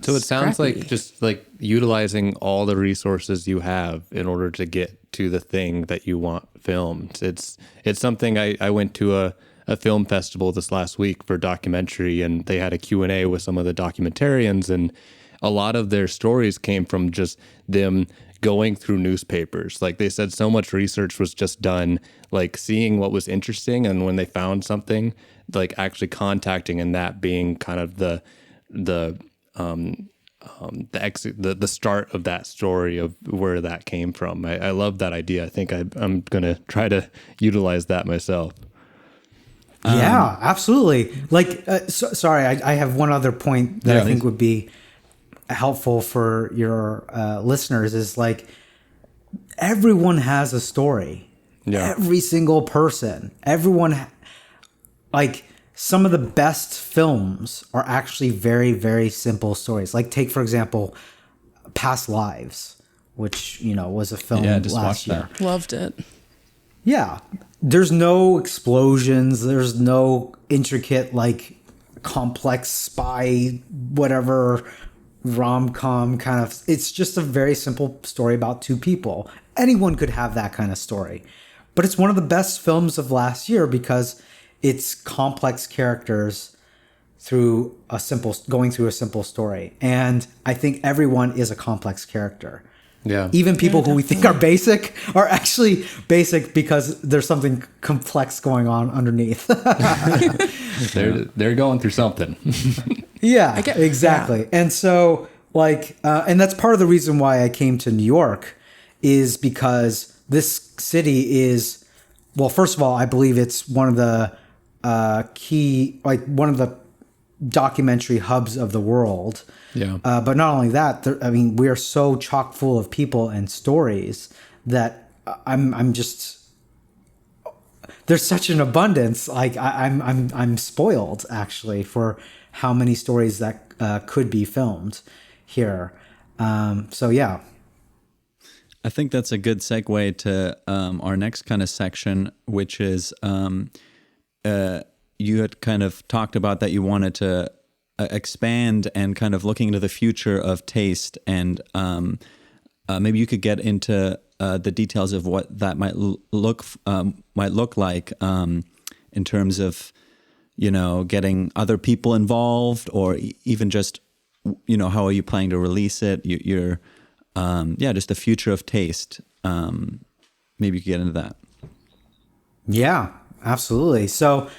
So it sounds Scrappy. like just utilizing all the resources you have in order to get to the thing that you want filmed. It's something I went to a film festival this last week for documentary, and they had a Q&A with some of the documentarians, and a lot of their stories came from just them going through newspapers. They said so much research was just done, seeing what was interesting, and when they found something, actually contacting, and that being kind of the start of that story of where that came from. I love that idea. I think I'm going to try to utilize that myself. Yeah, absolutely. Sorry, I have one other point that I think would be helpful for your listeners is everyone has a story. Yeah. Every single person, everyone, some of the best films are actually very, very simple stories. Take, for example, Past Lives which, was a film just last watched year. that. Loved it. Yeah. There's no explosions. There's no intricate, complex spy, whatever, rom-com kind of. It's just a very simple story about two people. Anyone could have that kind of story. But it's one of the best films of last year because it's complex characters going through a simple story. And I think everyone is a complex character. Yeah. Even people who we think are basic are actually basic because there's something complex going on underneath. They're going through something. Yeah, exactly. Yeah. And so and that's part of the reason why I came to New York is because this city is, well, first of all, I believe it's one of the one of the documentary hubs of the world. Yeah. But not only that, we are so chock full of people and stories that I'm just, there's such an abundance. I'm spoiled actually for how many stories that could be filmed here. So yeah. I think that's a good segue to our next kind of section, which is you had kind of talked about that you wanted to expand and kind of looking into the future of taste, and maybe you could get into the details of what that might look like in terms of getting other people involved, or even just how are you planning to release it? Just the future of taste. Maybe you could get into that. Yeah, absolutely. So,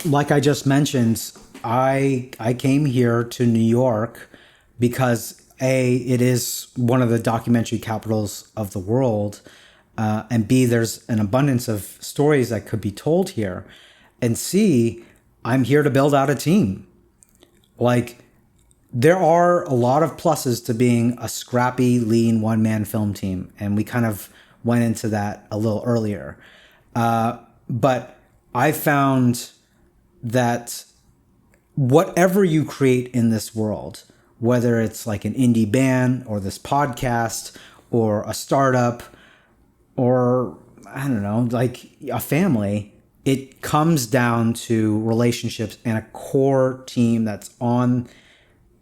like I just mentioned, I came here to New York because A, it is one of the documentary capitals of the world, and B, there's an abundance of stories that could be told here, and C, I'm here to build out a team. There are a lot of pluses to being a scrappy, lean one-man film team, and we kind of went into that a little earlier. But I found that whatever you create in this world, whether it's like an indie band or this podcast or a startup or, I don't know, like a family, it comes down to relationships and a core team that's on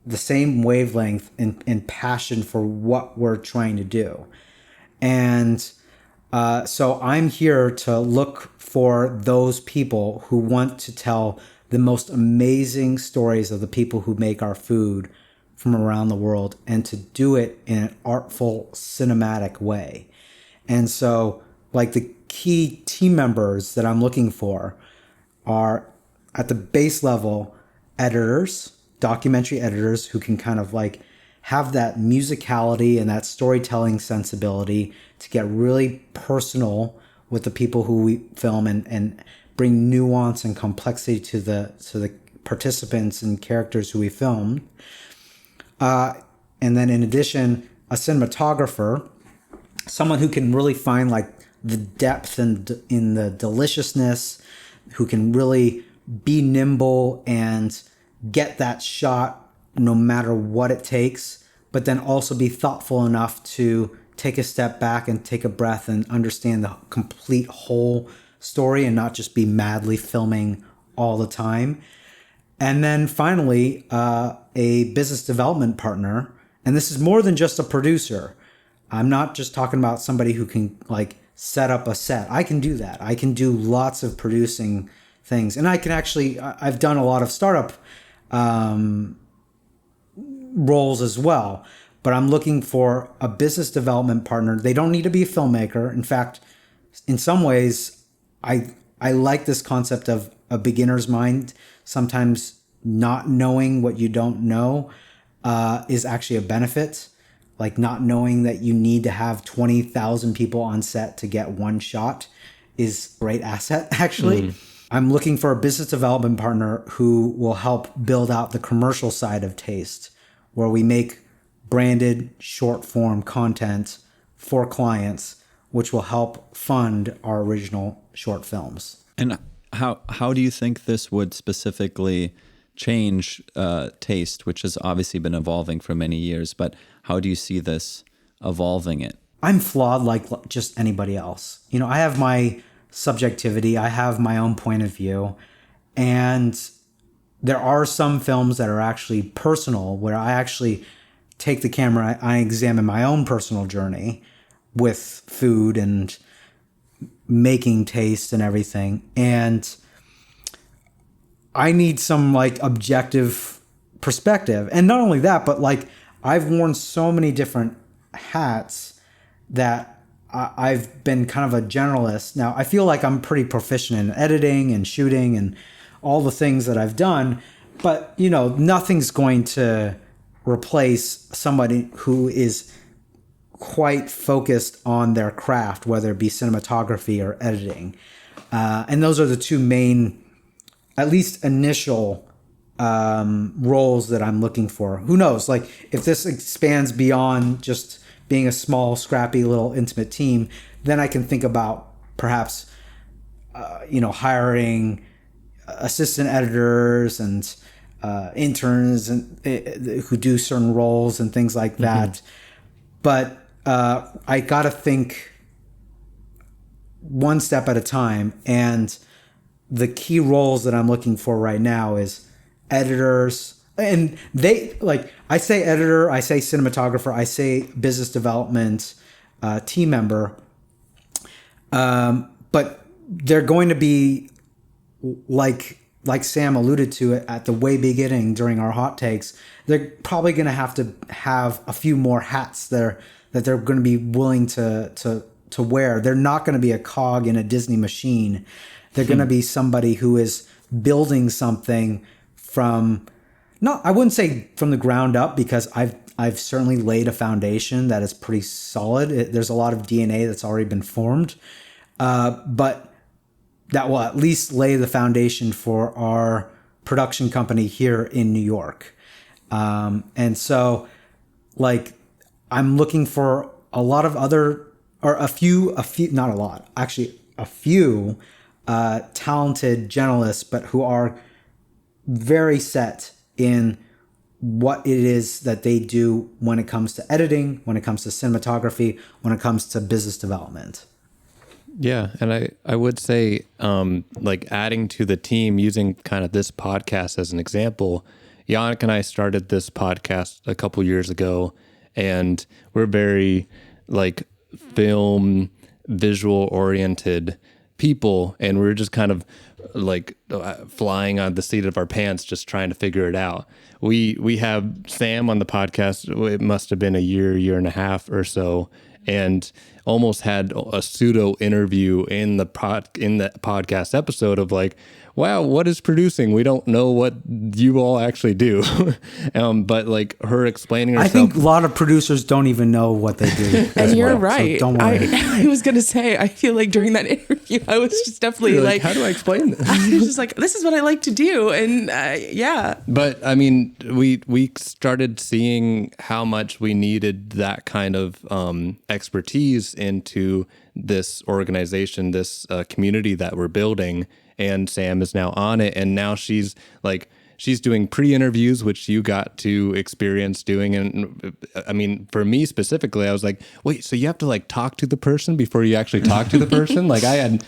the same wavelength and passion for what we're trying to do. And so I'm here to look for those people who want to tell the most amazing stories of the people who make our food from around the world, and to do it in an artful, cinematic way. And so, the key team members that I'm looking for are, at the base level, editors, documentary editors who can kind of have that musicality and that storytelling sensibility to get really personal with the people who we film and bring nuance and complexity to the participants and characters who we film. And then in addition, a cinematographer, someone who can really find the depth and in the deliciousness, who can really be nimble and get that shot no matter what it takes, but then also be thoughtful enough to take a step back and take a breath and understand the complete whole story and not just be madly filming all the time. And then finally, a business development partner. And this is more than just a producer. I'm not just talking about somebody who can set up a set. I can do that. I can do lots of producing things. And I can actually, I've done a lot of startup roles as well. But I'm looking for a business development partner. They don't need to be a filmmaker. In fact, in some ways, I like this concept of a beginner's mind. Sometimes not knowing what you don't know is actually a benefit. Not knowing that you need to have 20,000 people on set to get one shot is a great asset, actually. I'm looking for a business development partner who will help build out the commercial side of Taste, where we make branded short form content for clients, which will help fund our original short films. And how do you think this would specifically change Taste, which has obviously been evolving for many years, but how do you see this evolving it? I'm flawed like just anybody else. You know, I have my subjectivity, I have my own point of view, and there are some films that are actually personal where I actually take the camera, I examine my own personal journey with food and making taste and everything. And I need some like objective perspective. And not only that, but like I've worn so many different hats that I've been kind of a generalist. Now I feel like I'm pretty proficient in editing and shooting and all the things that I've done, but you know, nothing's going to replace somebody who is quite focused on their craft, whether it be cinematography or editing. And those are the two main, at least initial roles that I'm looking for. Who knows? Like if this expands beyond just being a small, scrappy little intimate team, then I can think about perhaps, hiring assistant editors and interns and who do certain roles and things like that. Mm-hmm. But I got to think one step at a time. And the key roles that I'm looking for right now is editors. And they, like, I say editor, I say cinematographer, I say business development team member. But they're going to be like Sam alluded to it at the way beginning during our hot takes, they're probably going to have a few more hats that they're going to be willing to wear. They're not going to be a cog in a Disney machine. They're going to be somebody who is building something from, I wouldn't say from the ground up, because I've certainly laid a foundation that is pretty solid. There's a lot of DNA that's already been formed, but that will at least lay the foundation for our production company here in New York. And so, like, I'm looking for a lot of other, or a few, not a lot, actually a few talented generalists, but who are very set in what it is that they do when it comes to editing, when it comes to cinematography, when it comes to business development. Yeah, and I would say, like, adding to the team, using kind of this podcast as an example, Yannick and I started this podcast a couple years ago, and we're very, like, film, visual-oriented people, and we're just kind of, like, flying on the seat of our pants, just trying to figure it out. We have Sam on the podcast, it must have been a year and a half or so, and almost had a pseudo interview in the podcast episode of like, wow, what is producing? We don't know what you all actually do. But like her explaining herself. I think a lot of producers don't even know what they do. And you're right. So don't worry. I was going to say, I feel like during that interview, I was just definitely like, how do I explain this? I was just like, this is what I like to do. And yeah. But I mean, we started seeing how much we needed that kind of expertise into this organization, this community that we're building. And Sam is now on it. And now she's doing pre-interviews, which you got to experience doing. And I mean, for me specifically, I was like, wait, so you have to like talk to the person before you actually talk to the person? Like I had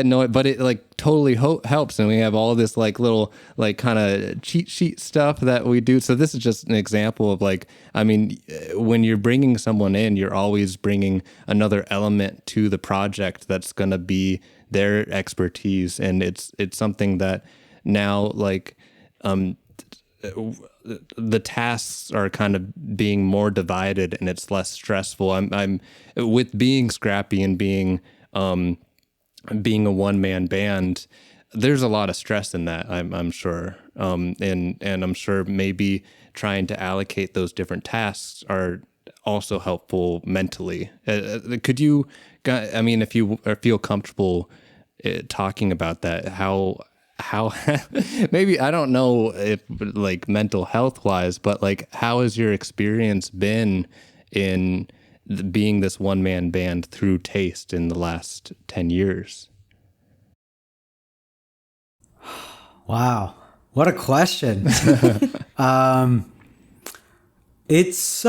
no, but it like totally helps. And we have all this like little, like kind of cheat sheet stuff that we do. So this is just an example of like, I mean, when you're bringing someone in, you're always bringing another element to the project that's going to be their expertise. And it's something that now like, the tasks are kind of being more divided and it's less stressful. I'm with being scrappy and being a one-man band. There's a lot of stress in that, I'm sure. And I'm sure maybe trying to allocate those different tasks are also helpful mentally. Could you, I mean, if you feel comfortable talking about that, how maybe, I don't know if like mental health wise, but like how has your experience been in being this one man band through Taste in the last 10 years? Wow. What a question. It's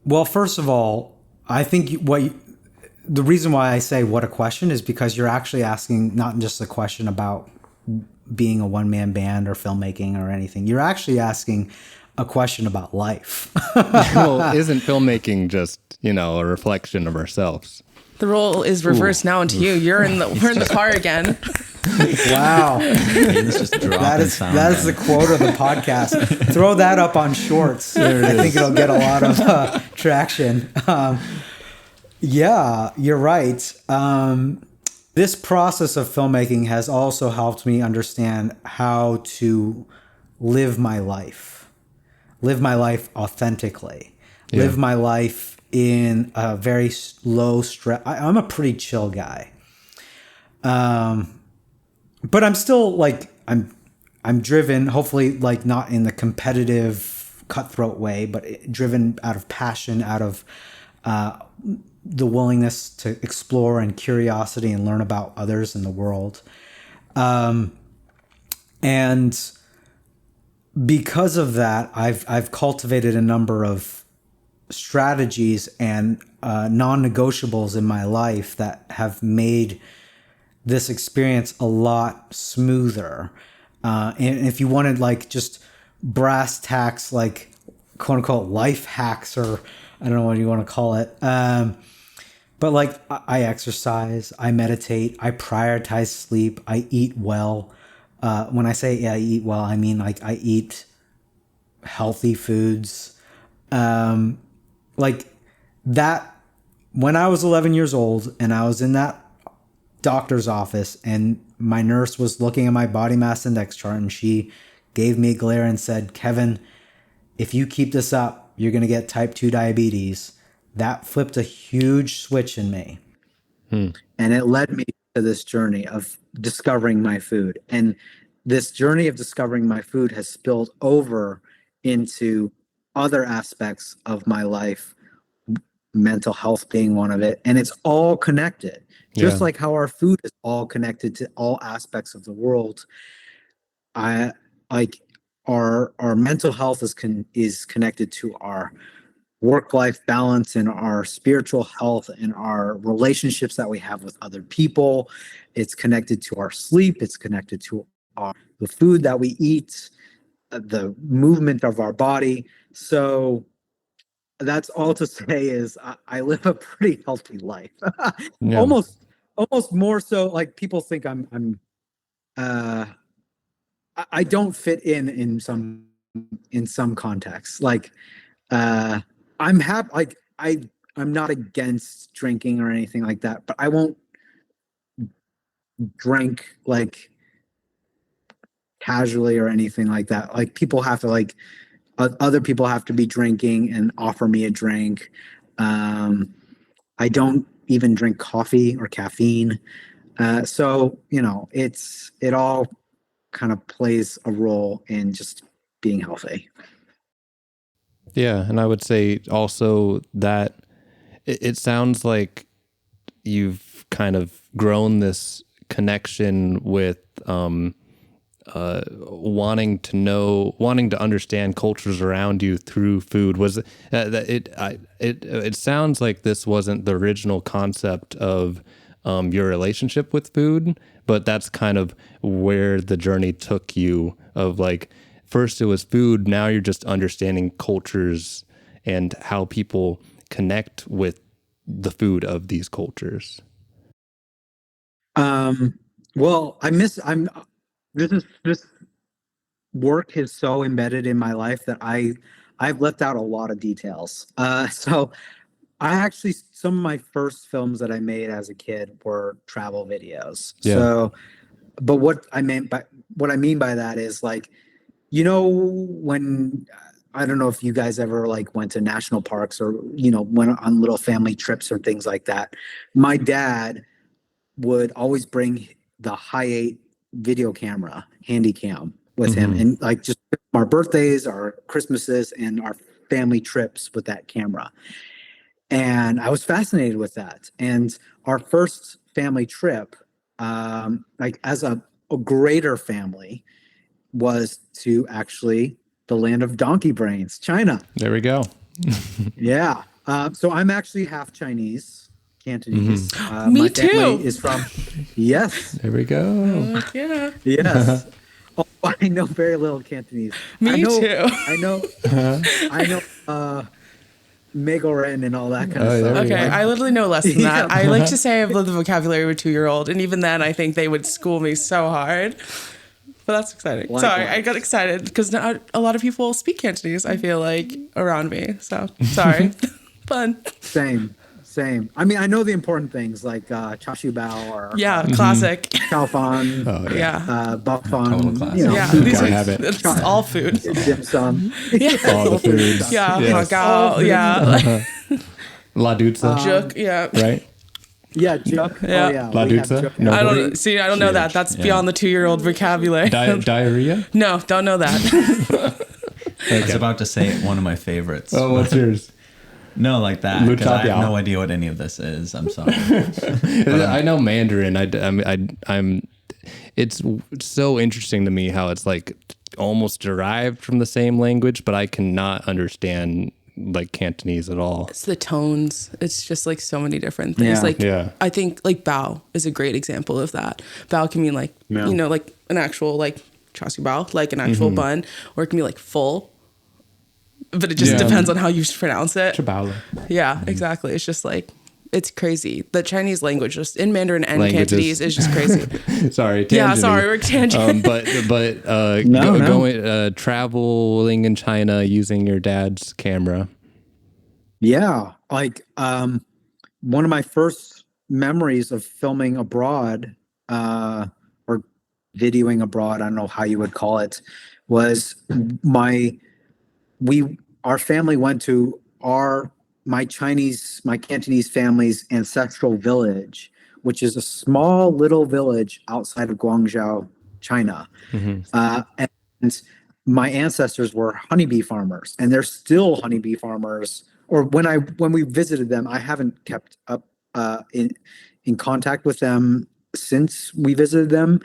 Well, first of all, I think the reason why I say what a question is because you're actually asking not just a question about being a one-man band or filmmaking or anything. You're actually asking a question about life. Well, isn't filmmaking just, a reflection of ourselves? The role is reversed now into you. We're in the car again. Wow. It's just That is the quote of the podcast. Throw that up on Shorts. I think it'll get a lot of traction. Yeah, you're right. This process of filmmaking has also helped me understand how to live my life authentically, live my life in a very low stress. I'm a pretty chill guy. But I'm still I'm driven, hopefully not in the competitive cutthroat way, but driven out of passion, out of the willingness to explore and curiosity and learn about others in the world. And because of that, I've cultivated a number of strategies and non-negotiables in my life that have made this experience a lot smoother. And if you wanted just brass tacks, quote unquote life hacks, or I don't know what you want to call it. But I exercise, I meditate, I prioritize sleep, I eat well. When I say I eat well, I mean I eat healthy foods. That when I was 11 years old and I was in that doctor's office and my nurse was looking at my body mass index chart and she gave me a glare and said, "Kevin, if you keep this up, you're going to get type 2 diabetes." That flipped a huge switch in me. And it led me to this journey of discovering my food. And this journey of discovering my food has spilled over into other aspects of my life, mental health being one of it. And it's all connected. Just like how our food is all connected to all aspects of the world. Our mental health is connected to our work-life balance and our spiritual health and our relationships that we have with other people. It's connected to our sleep. It's connected to the food that we eat, the movement of our body. So that's all to say is I live a pretty healthy life. Yeah. Almost more so. People think I don't fit in some contexts. I'm happy. I'm not against drinking or anything like that, but I won't drink casually or anything like that. People have to other people have to be drinking and offer me a drink. I don't even drink coffee or caffeine. So it all kind of plays a role in just being healthy. Yeah, and I would say also that it sounds like you've kind of grown this connection with wanting to understand cultures around you through food. Was it sounds like this wasn't the original concept of your relationship with food, but that's kind of where the journey took you of first it was food, now you're just understanding cultures and how people connect with the food of these cultures. Well, this work is so embedded in my life that I've left out a lot of details. So some of my first films that I made as a kid were travel videos. Yeah. So, but what I mean by that is when I don't know if you guys ever went to national parks or went on little family trips or things like that. My dad would always bring the Hi8 video camera, handy cam, with him, and just our birthdays, our Christmases, and our family trips with that camera. And I was fascinated with that. And our first family trip, as a greater family, was to actually the land of donkey brains, China. There we go. Yeah. So I'm actually half Chinese, Cantonese. Me My family too. is from. Yes, There we go. Yeah, yes. Oh, I know very little Cantonese. me too. I know. I know. Megoren and all that kind of Oh, there stuff. we go. Okay, I literally know less than that. Yeah. I like to say I've lived the vocabulary of a 2-year-old, and even then, I think they would school me so hard. But that's exciting. Sorry, I got excited because not a lot of people speak Cantonese, I feel like, around me. So, sorry. Fun. Same. I mean, I know the important things like chashu bao or Yeah, classic. chow fan, Yeah. buff fan, Total classic. Yeah, food these Gotta are have it. it's all food. dim sum. Yeah. All the foods. Yeah, Yes. hagao, yeah. La Dutza, Juk, yeah. right? Yeah, juk. Yeah. Oh, yeah. La we have Dutza? juk. No. I don't see. I don't know that. Huge. That's Yeah. beyond the 2-year-old vocabulary. Diarrhea? No, don't know that. I was about to say one of my favorites. Oh, what's yours? No, like that. Because I have Luchapiao. no idea what any of this is. I'm sorry. I know Mandarin. I'm. It's so interesting to me how it's like almost derived from the same language, but I cannot understand like Cantonese at all. It's the tones. It's just like so many different things. Yeah. Like Yeah. I think like bao is a great example of that. Bao can mean like Yeah. you know like an actual like chashu bao, like an actual bun, or it can be like full. But it just Yeah. depends on how you pronounce it. Chabala. Yeah, exactly. It's just like it's crazy. The Chinese language, just in Mandarin and Languages. Cantonese, is just crazy. Sorry. Yeah, tangenting. sorry, we're tangent. But No. going traveling in China using your dad's camera. Yeah, like one of my first memories of filming abroad or videoing abroad, I don't know how you would call it, was our family went to my Cantonese family's ancestral village, which is a small little village outside of Guangzhou, China. And my ancestors were honeybee farmers, and they're still honeybee farmers. Or when we visited them, I haven't kept up in contact with them since we visited them,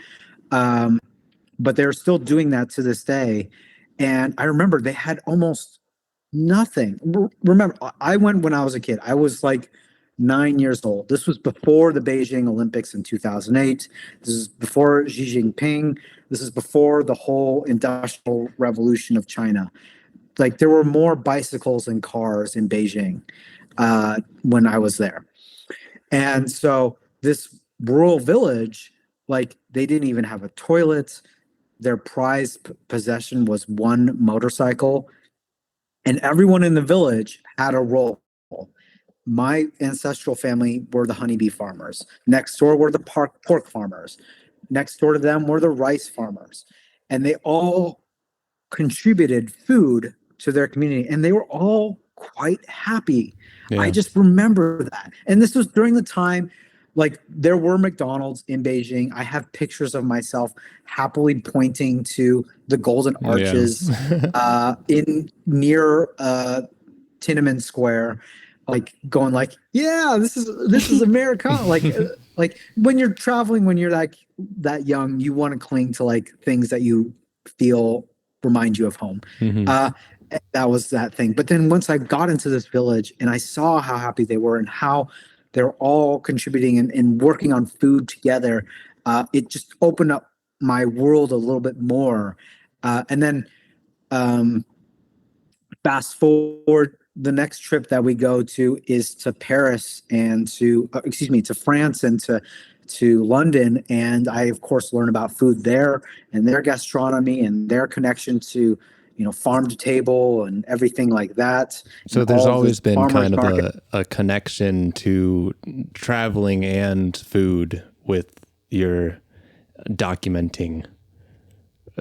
but they're still doing that to this day. And I remember they had almost nothing. Remember, I went when I was a kid. I was like 9 years old. This was before the Beijing Olympics in 2008. This is before Xi Jinping. This is before the whole industrial revolution of China. Like there were more bicycles and cars in Beijing when I was there. And so this rural village, like they didn't even have a toilet. Their prized possession was one motorcycle. And everyone in the village had a role. My ancestral family were the honeybee farmers. Next door were the pork farmers. Next door to them were the rice farmers. And they all contributed food to their community. And they were all quite happy. Yeah. I just remember that. And this was during the time, like there were McDonald's in Beijing. I have pictures of myself happily pointing to the golden arches in near Tiananmen Square, like going like, yeah, this is America. like when you're traveling, when you're that young, you want to cling to like things that you feel remind you of home. That was that thing. But then once I got into this village and I saw how happy they were and how they're all contributing and working on food together, it just opened up my world a little bit more. And then fast forward, the next trip that we go to is to Paris and to France and to London. And I, of course, learn about food there and their gastronomy and their connection to, farm to table and everything like that. So And there's all always this been farmers kind of market. a connection to traveling and food with your documenting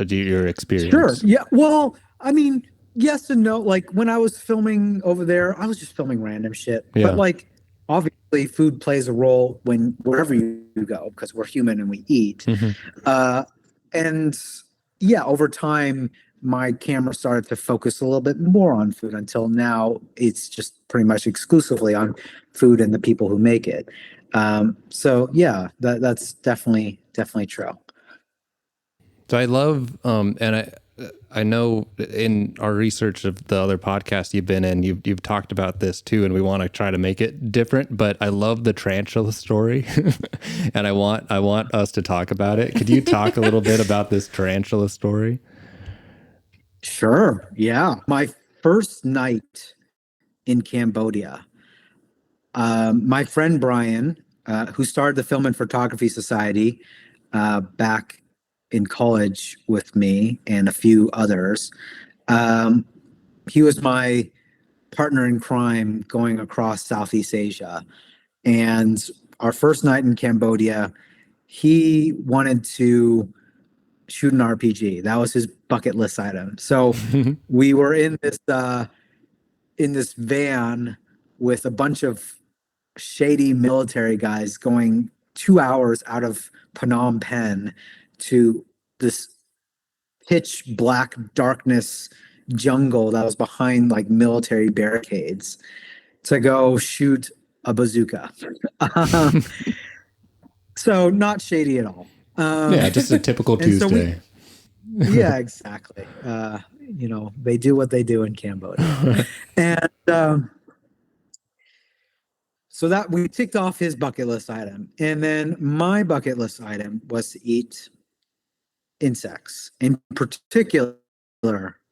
your experience. Sure. Yeah. Well, I mean, yes and no. Like when I was filming over there, I was just filming random shit. Yeah. But like, obviously, food plays a role wherever you go because we're human and we eat. And yeah, over time, my camera started to focus a little bit more on food until now it's just pretty much exclusively on food and the people who make it. So yeah, that's definitely true. So I love, and I know in our research of the other podcasts you've been in, you've talked about this too, and we want to try to make it different. But I love the tarantula story, and I want us to talk about it. Could you talk a little bit about this tarantula story? Sure. Yeah. My first night in Cambodia, my friend Brian, who started the Film and Photography Society back in college with me and a few others, he was my partner in crime going across Southeast Asia. And our first night in Cambodia, he wanted to shoot an RPG. That was his bucket list item. So we were in this van with a bunch of shady military guys going 2 hours out of Phnom Penh to this pitch black darkness jungle that was behind like military barricades to go shoot a bazooka. So not shady at all. Yeah, just a typical Tuesday. Yeah, exactly. They do what they do in Cambodia. And so that we ticked off his bucket list item. And then my bucket list item was to eat insects, in particular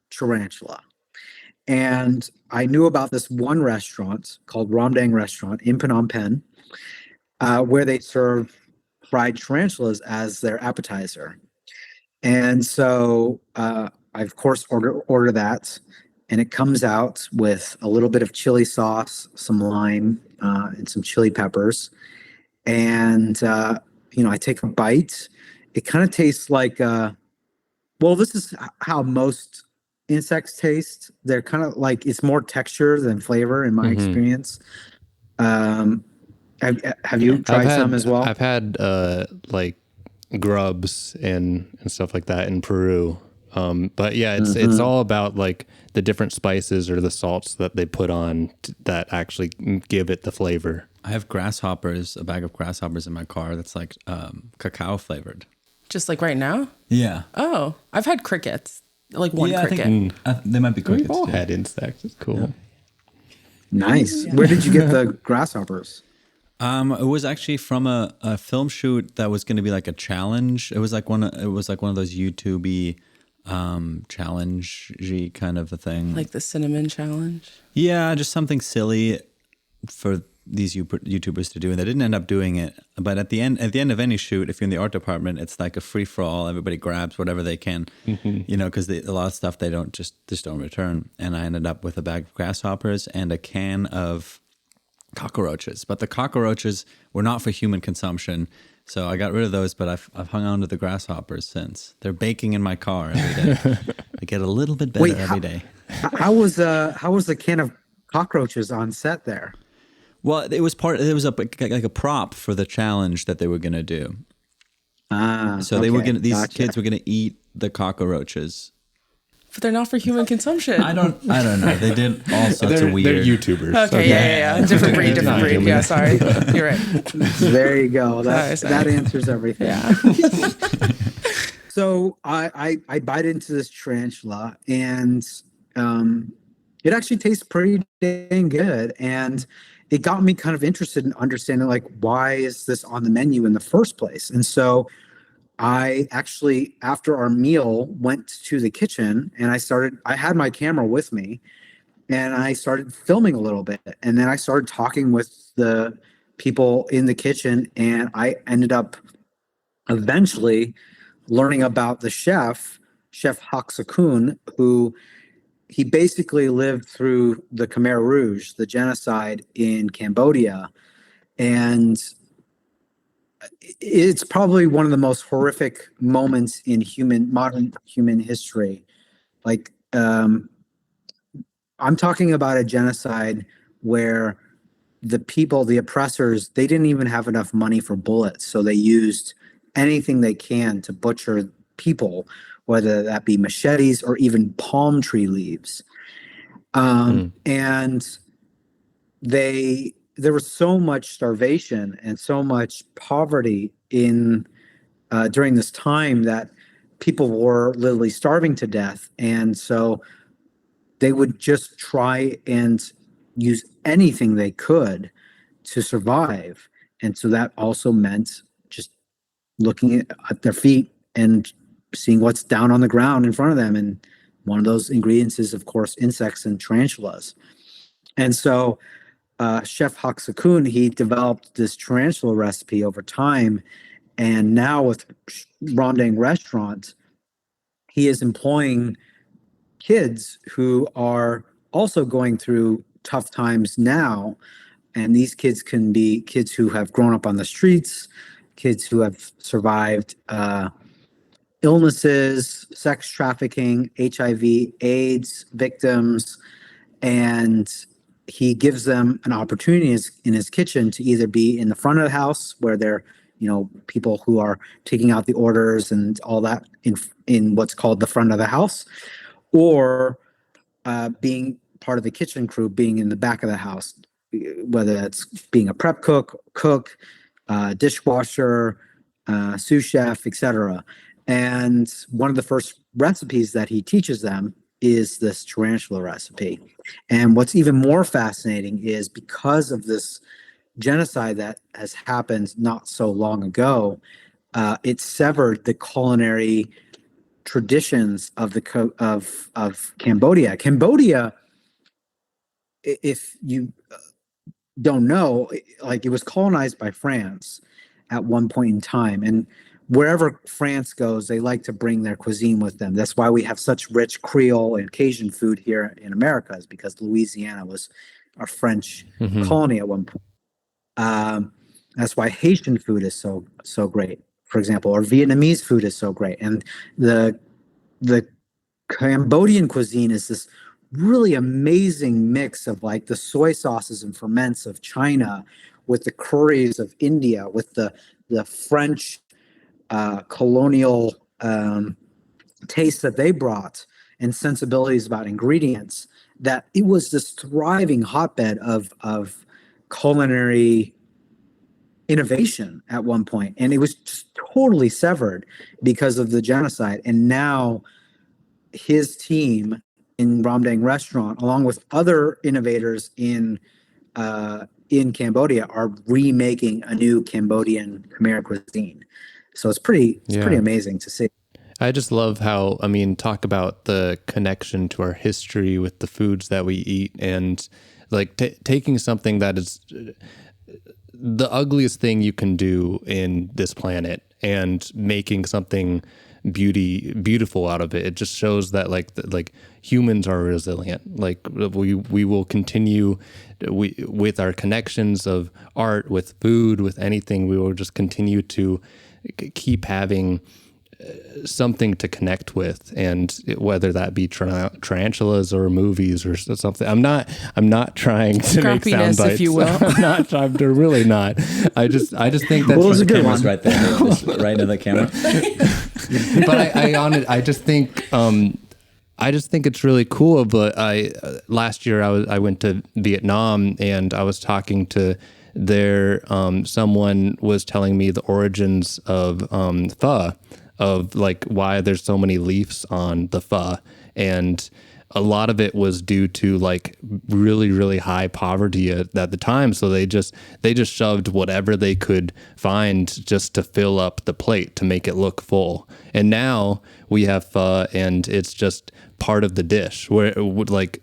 tarantula. And I knew about this one restaurant called Ramdang Restaurant in Phnom Penh, where they serve fried tarantulas as their appetizer. And so I, of course, order that. And it comes out with a little bit of chili sauce, some lime, and some chili peppers. And, I take a bite. It kind of tastes like, this is how most insects taste. They're kind of like, it's more texture than flavor in my experience. Have you tried some as well? I've had like grubs and stuff like that in Peru. But yeah, it's all about like the different spices or the salts that they put on that actually give it the flavor. I have a bag of grasshoppers in my car that's like cacao flavored. Just like right now? Yeah. Oh, I've had crickets. Like one cricket. I think, they might be crickets. We've all had insects. It's cool. Yeah. Nice. Yeah. Where did you get the grasshoppers? It was actually from a film shoot that was going to be like a challenge. It was like one of those YouTube-y challenge-y kind of a thing. Like the cinnamon challenge? Yeah, just something silly for these YouTubers to do, and they didn't end up doing it. But at the end of any shoot, if you're in the art department, it's like a free for all. Everybody grabs whatever they can, because a lot of stuff they don't don't return. And I ended up with a bag of grasshoppers and a can of cockroaches. But the cockroaches were not for human consumption, so I got rid of those. But I've hung on to the grasshoppers since. They're baking in my car every day. I get a little bit better every day. How was the can of cockroaches on set there? Well, it was like a prop for the challenge that they were going to do. So they were these kids were going to eat the cockroaches. But they're not for human consumption. I don't know. They did all sorts of weird. They're YouTubers. Okay, yeah. Different breed. Yeah, sorry. You're right. There you go. That answers everything. Yeah. So I bite into this tarantula, and it actually tastes pretty dang good. And it got me kind of interested in understanding, like, why is this on the menu in the first place? And so I actually, after our meal, went to the kitchen and I had my camera with me and I started filming a little bit. And then I started talking with the people in the kitchen, and I ended up eventually learning about the Chef Hak Sakun, who he basically lived through the Khmer Rouge, the genocide in Cambodia. And it's probably one of the most horrific moments in modern human history. Like, I'm talking about a genocide where the oppressors, they didn't even have enough money for bullets. So they used anything they can to butcher people, whether that be machetes or even palm tree leaves. And there was so much starvation and so much poverty during this time that people were literally starving to death. And so they would just try and use anything they could to survive. And so that also meant just looking at their feet and seeing what's down on the ground in front of them. And one of those ingredients is, of course, insects and tarantulas. And so Chef Haksakun, he developed this tarantula recipe over time. And now with Rondang Restaurant, he is employing kids who are also going through tough times now. And these kids can be kids who have grown up on the streets, kids who have survived illnesses, sex trafficking, HIV, AIDS victims, and he gives them an opportunity in his kitchen to either be in the front of the house where they're, people who are taking out the orders and all that in what's called the front of the house, or being part of the kitchen crew, being in the back of the house, whether that's being a prep cook, dishwasher, sous chef, etc. And one of the first recipes that he teaches them is this tarantula recipe. And what's even more fascinating is because of this genocide that has happened not so long ago, it severed the culinary traditions of Cambodia. Cambodia, if you don't know, like, it was colonized by France at one point in time, and wherever France goes, they like to bring their cuisine with them. That's why we have such rich Creole and Cajun food here in America, is because Louisiana was a French colony at one point. That's why Haitian food is so great, for example, or Vietnamese food is so great. And the Cambodian cuisine is this really amazing mix of like the soy sauces and ferments of China with the curries of India, with the French colonial taste that they brought and sensibilities about ingredients, that it was this thriving hotbed of culinary innovation at one point, and it was just totally severed because of the genocide. And now his team in Ramdang Restaurant, along with other innovators in Cambodia, are remaking a new Cambodian Khmer cuisine. So it's pretty amazing to see. I just love how, talk about the connection to our history with the foods that we eat, and like taking something that is the ugliest thing you can do in this planet and making something beautiful out of it. It just shows that like humans are resilient. Like we will continue with our connections of art, with food, with anything. We will just continue to keep having something to connect with, and whether that be tarantulas or movies or something. I'm not trying to make sound bites, if you will. I'm really not. I just think that's the camera's right there, right in the camera. But I just think it's really cool. But last year I went to Vietnam, and I was talking to someone was telling me the origins of pho, of like why there's so many leaves on the pho, and a lot of it was due to like really, really high poverty at the time. So they just shoved whatever they could find just to fill up the plate to make it look full. And now we have pho, and it's just part of the dish, where it would like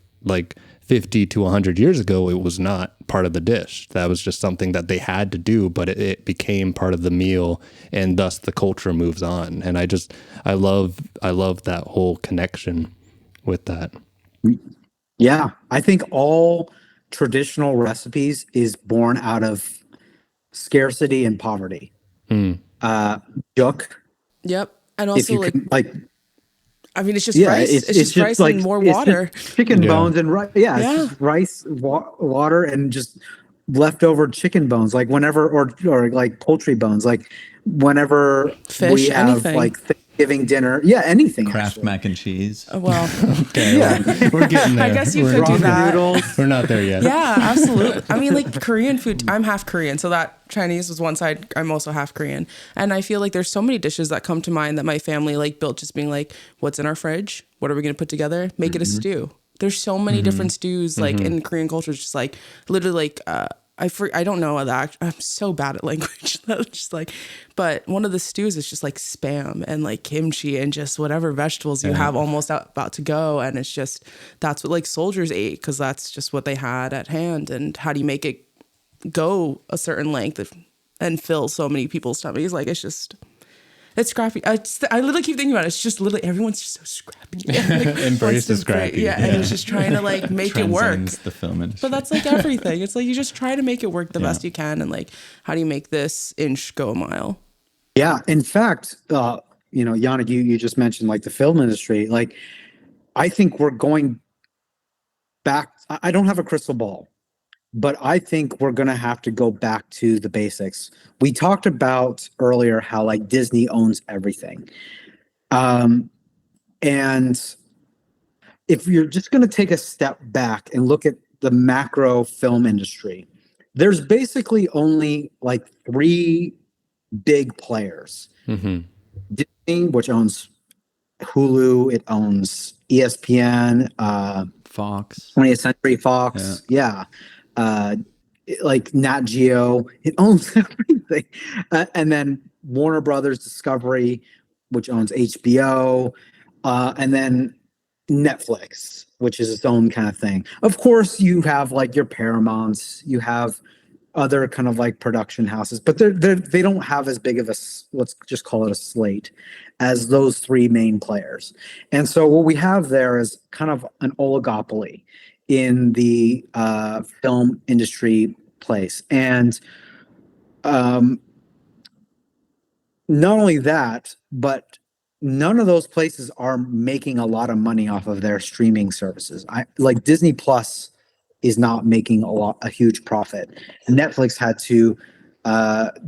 50 to 100 years ago, it was not part of the dish. That was just something that they had to do, but it became part of the meal, and thus the culture moves on. And I love that whole connection with that. Yeah, I think all traditional recipes is born out of scarcity and poverty. Juk. Yep. And also, if you can, it's just rice. It's just rice and more water. Chicken bones and rice. Yeah, it's just rice, water, and just leftover chicken bones. Like whenever, or like poultry bones. Like whenever fish, we have anything. like giving dinner. Yeah, anything. Kraft actually. mac and cheese. Well, Okay, we're getting there. I guess you could do that. We're not there yet. Yeah, absolutely. I mean, like Korean food, I'm half Korean, so that Chinese was one side. I'm also half Korean. And I feel like there's so many dishes that come to mind that my family like built just being like, what's in our fridge? What are we going to put together? Make it a stew. There's so many different stews like in Korean culture. It's just like literally like, I don't know that. I'm so bad at language. That's just like, but one of the stews is just like spam and like kimchi and just whatever vegetables you have almost about to go. And it's just, that's what like soldiers ate because that's just what they had at hand. And how do you make it go a certain length and fill so many people's tummies? Like, it's just, it's scrappy. I literally keep thinking about it. It's just literally everyone's just so scrappy. Like, Embrace the scrappy. Yeah, and it's just trying to like make it work. Transcends the film industry. But that's like everything. It's like you just try to make it work the best you can, and like, how do you make this inch go a mile? Yeah. In fact, Yana, you just mentioned like the film industry. Like, I think we're going back. I don't have a crystal ball, but I think we're going to have to go back to the basics. We talked about earlier how like Disney owns everything. And if you're just going to take a step back and look at the macro film industry, there's basically only like three big players. Disney, which owns Hulu, it owns ESPN, Fox, 20th Century Fox, like Nat Geo, it owns everything. And then Warner Brothers Discovery, which owns HBO, and then Netflix, which is its own kind of thing. Of course, you have like your Paramounts, you have other kind of like production houses, but they don't have as big of a, let's just call it a slate, as those three main players. And so what we have there is kind of an oligopoly in the film industry place. And not only that, but none of those places are making a lot of money off of their streaming services. Like Disney Plus is not making a huge profit. Netflix had to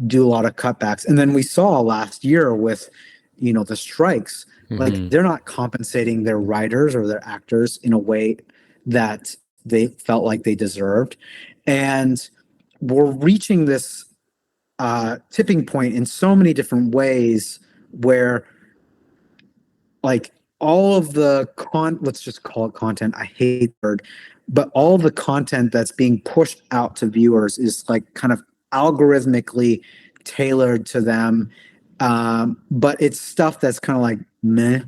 do a lot of cutbacks. And then we saw last year with, the strikes, like they're not compensating their writers or their actors in a way that they felt like they deserved. And we're reaching this tipping point in so many different ways where like all of the let's just call it content. I hate the word, but all the content that's being pushed out to viewers is like kind of algorithmically tailored to them. But it's stuff that's kind of like meh.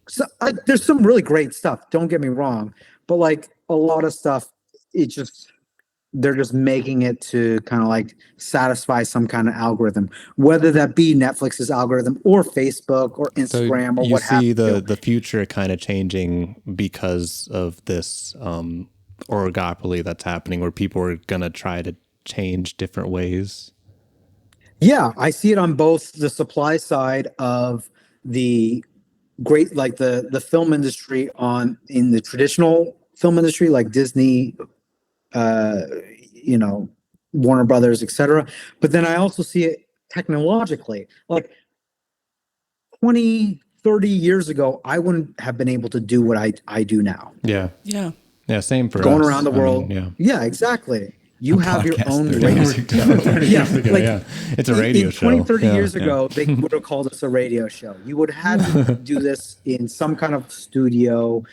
So there's some really great stuff. Don't get me wrong, but like a lot of stuff, they're just making it to kind of like satisfy some kind of algorithm, whether that be Netflix's algorithm or Facebook or Instagram or what have you. You see the future kind of changing because of this oligopoly that's happening, where people are going to try to change different ways. Yeah, I see it on both the supply side of the great, like the film industry in the traditional film industry, like Disney, Warner Brothers, etc. But then I also see it technologically. Like 20, 30 years ago, I wouldn't have been able to do what I do now. Yeah. Yeah. Yeah, same for Going us. around the world. Yeah, exactly. You have your own radio. It's a radio show. 20, 30 years ago, they would have called us a radio show. You would have to do this in some kind of studio,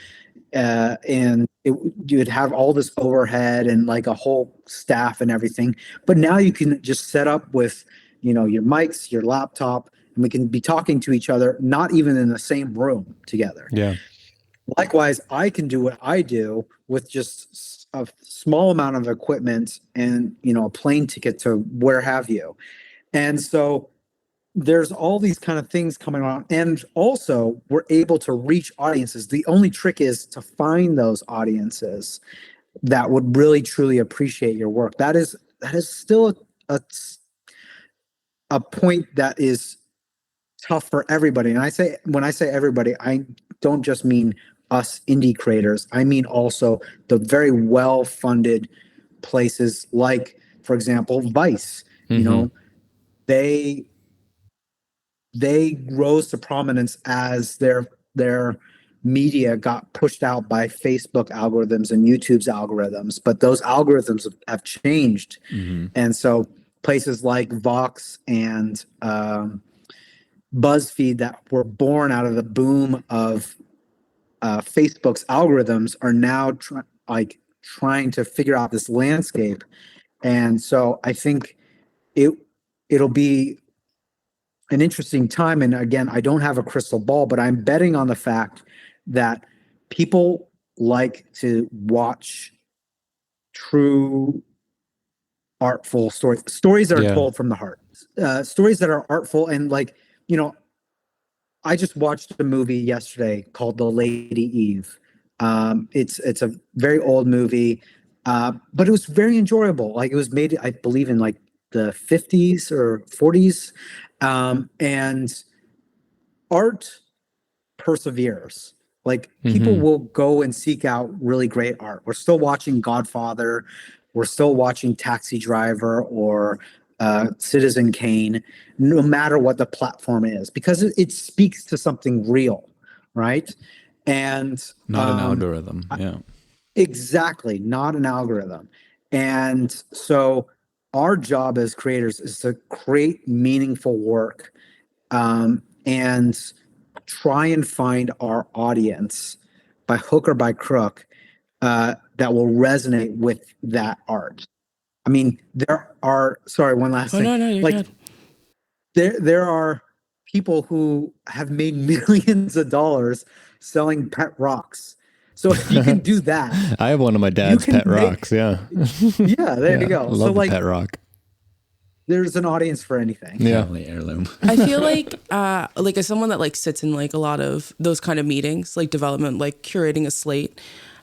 and you would have all this overhead and like a whole staff and everything. But now you can just set up with, your mics, your laptop, and we can be talking to each other, not even in the same room together. Yeah. Likewise, I can do what I do with just a small amount of equipment and, a plane ticket to where have you. And so there's all these kind of things coming on. And also we're able to reach audiences. The only trick is to find those audiences that would really, truly appreciate your work. That is still a point that is tough for everybody. And when I say everybody, I don't just mean us indie creators. I mean also the very well-funded places like, for example, Vice. They they rose to prominence as their media got pushed out by Facebook algorithms and YouTube's algorithms, but those algorithms have changed. And so places like Vox and BuzzFeed that were born out of the boom of Facebook's algorithms are now trying to figure out this landscape. And so I think it'll be an interesting time. And again, I don't have a crystal ball, but I'm betting on the fact that people like to watch true artful stories that are told from the heart, stories that are artful. And like, I just watched a movie yesterday called The Lady Eve. It's a very old movie, but it was very enjoyable. Like, it was made, I believe, in like the 50s or 40s. And art perseveres. Like, people will go and seek out really great art. We're still watching Godfather. We're still watching Taxi Driver or Citizen Kane, no matter what the platform is, because it speaks to something real, right? And not an algorithm. Yeah, exactly, not an algorithm. And so our job as creators is to create meaningful work, and try and find our audience by hook or by crook, that will resonate with that art. I mean, sorry, one last thing. No, you're like, good. there are people who have made millions of dollars selling pet rocks. So if you can do that, I have one of my dad's pet rocks. Yeah. Yeah, there you go. Love So the like, pet rock. there's an audience for anything. Yeah. family heirloom. I feel like as someone that like sits in like a lot of those kind of meetings, like development, like curating a slate,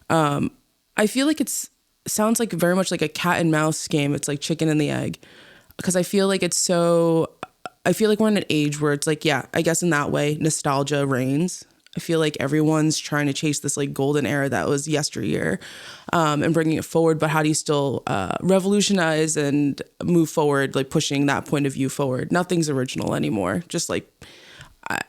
I feel like sounds like very much like a cat and mouse game. It's like chicken and the egg, because I feel like I feel like we're in an age where it's like, yeah, I guess in that way, nostalgia reigns. I feel like everyone's trying to chase this like golden era that was yesteryear, and bringing it forward. But how do you still revolutionize and move forward, like pushing that point of view forward? Nothing's original anymore. Just like, I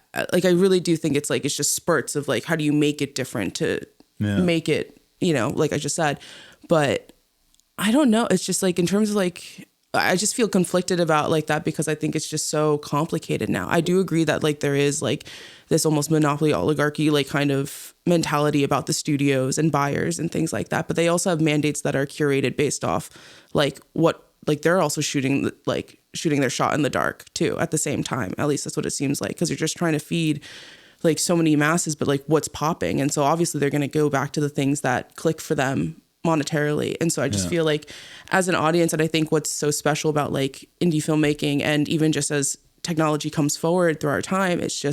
really do think it's just spurts of like, how do you make it different to make it, like I just said. But I don't know. It's just like, in terms of like, I just feel conflicted about like that, because I think it's just so complicated now. I do agree that like there is like this almost monopoly oligarchy like kind of mentality about the studios and buyers and things like that. But they also have mandates that are curated based off like what, like they're also shooting their shot in the dark too at the same time. At least that's what it seems like, because they're just trying to feed like so many masses, but like what's popping. And so obviously they're going to go back to the things that click for them monetarily. And so I just feel like as an audience, and I think what's so special about like indie filmmaking, and even just as technology comes forward through our time, it's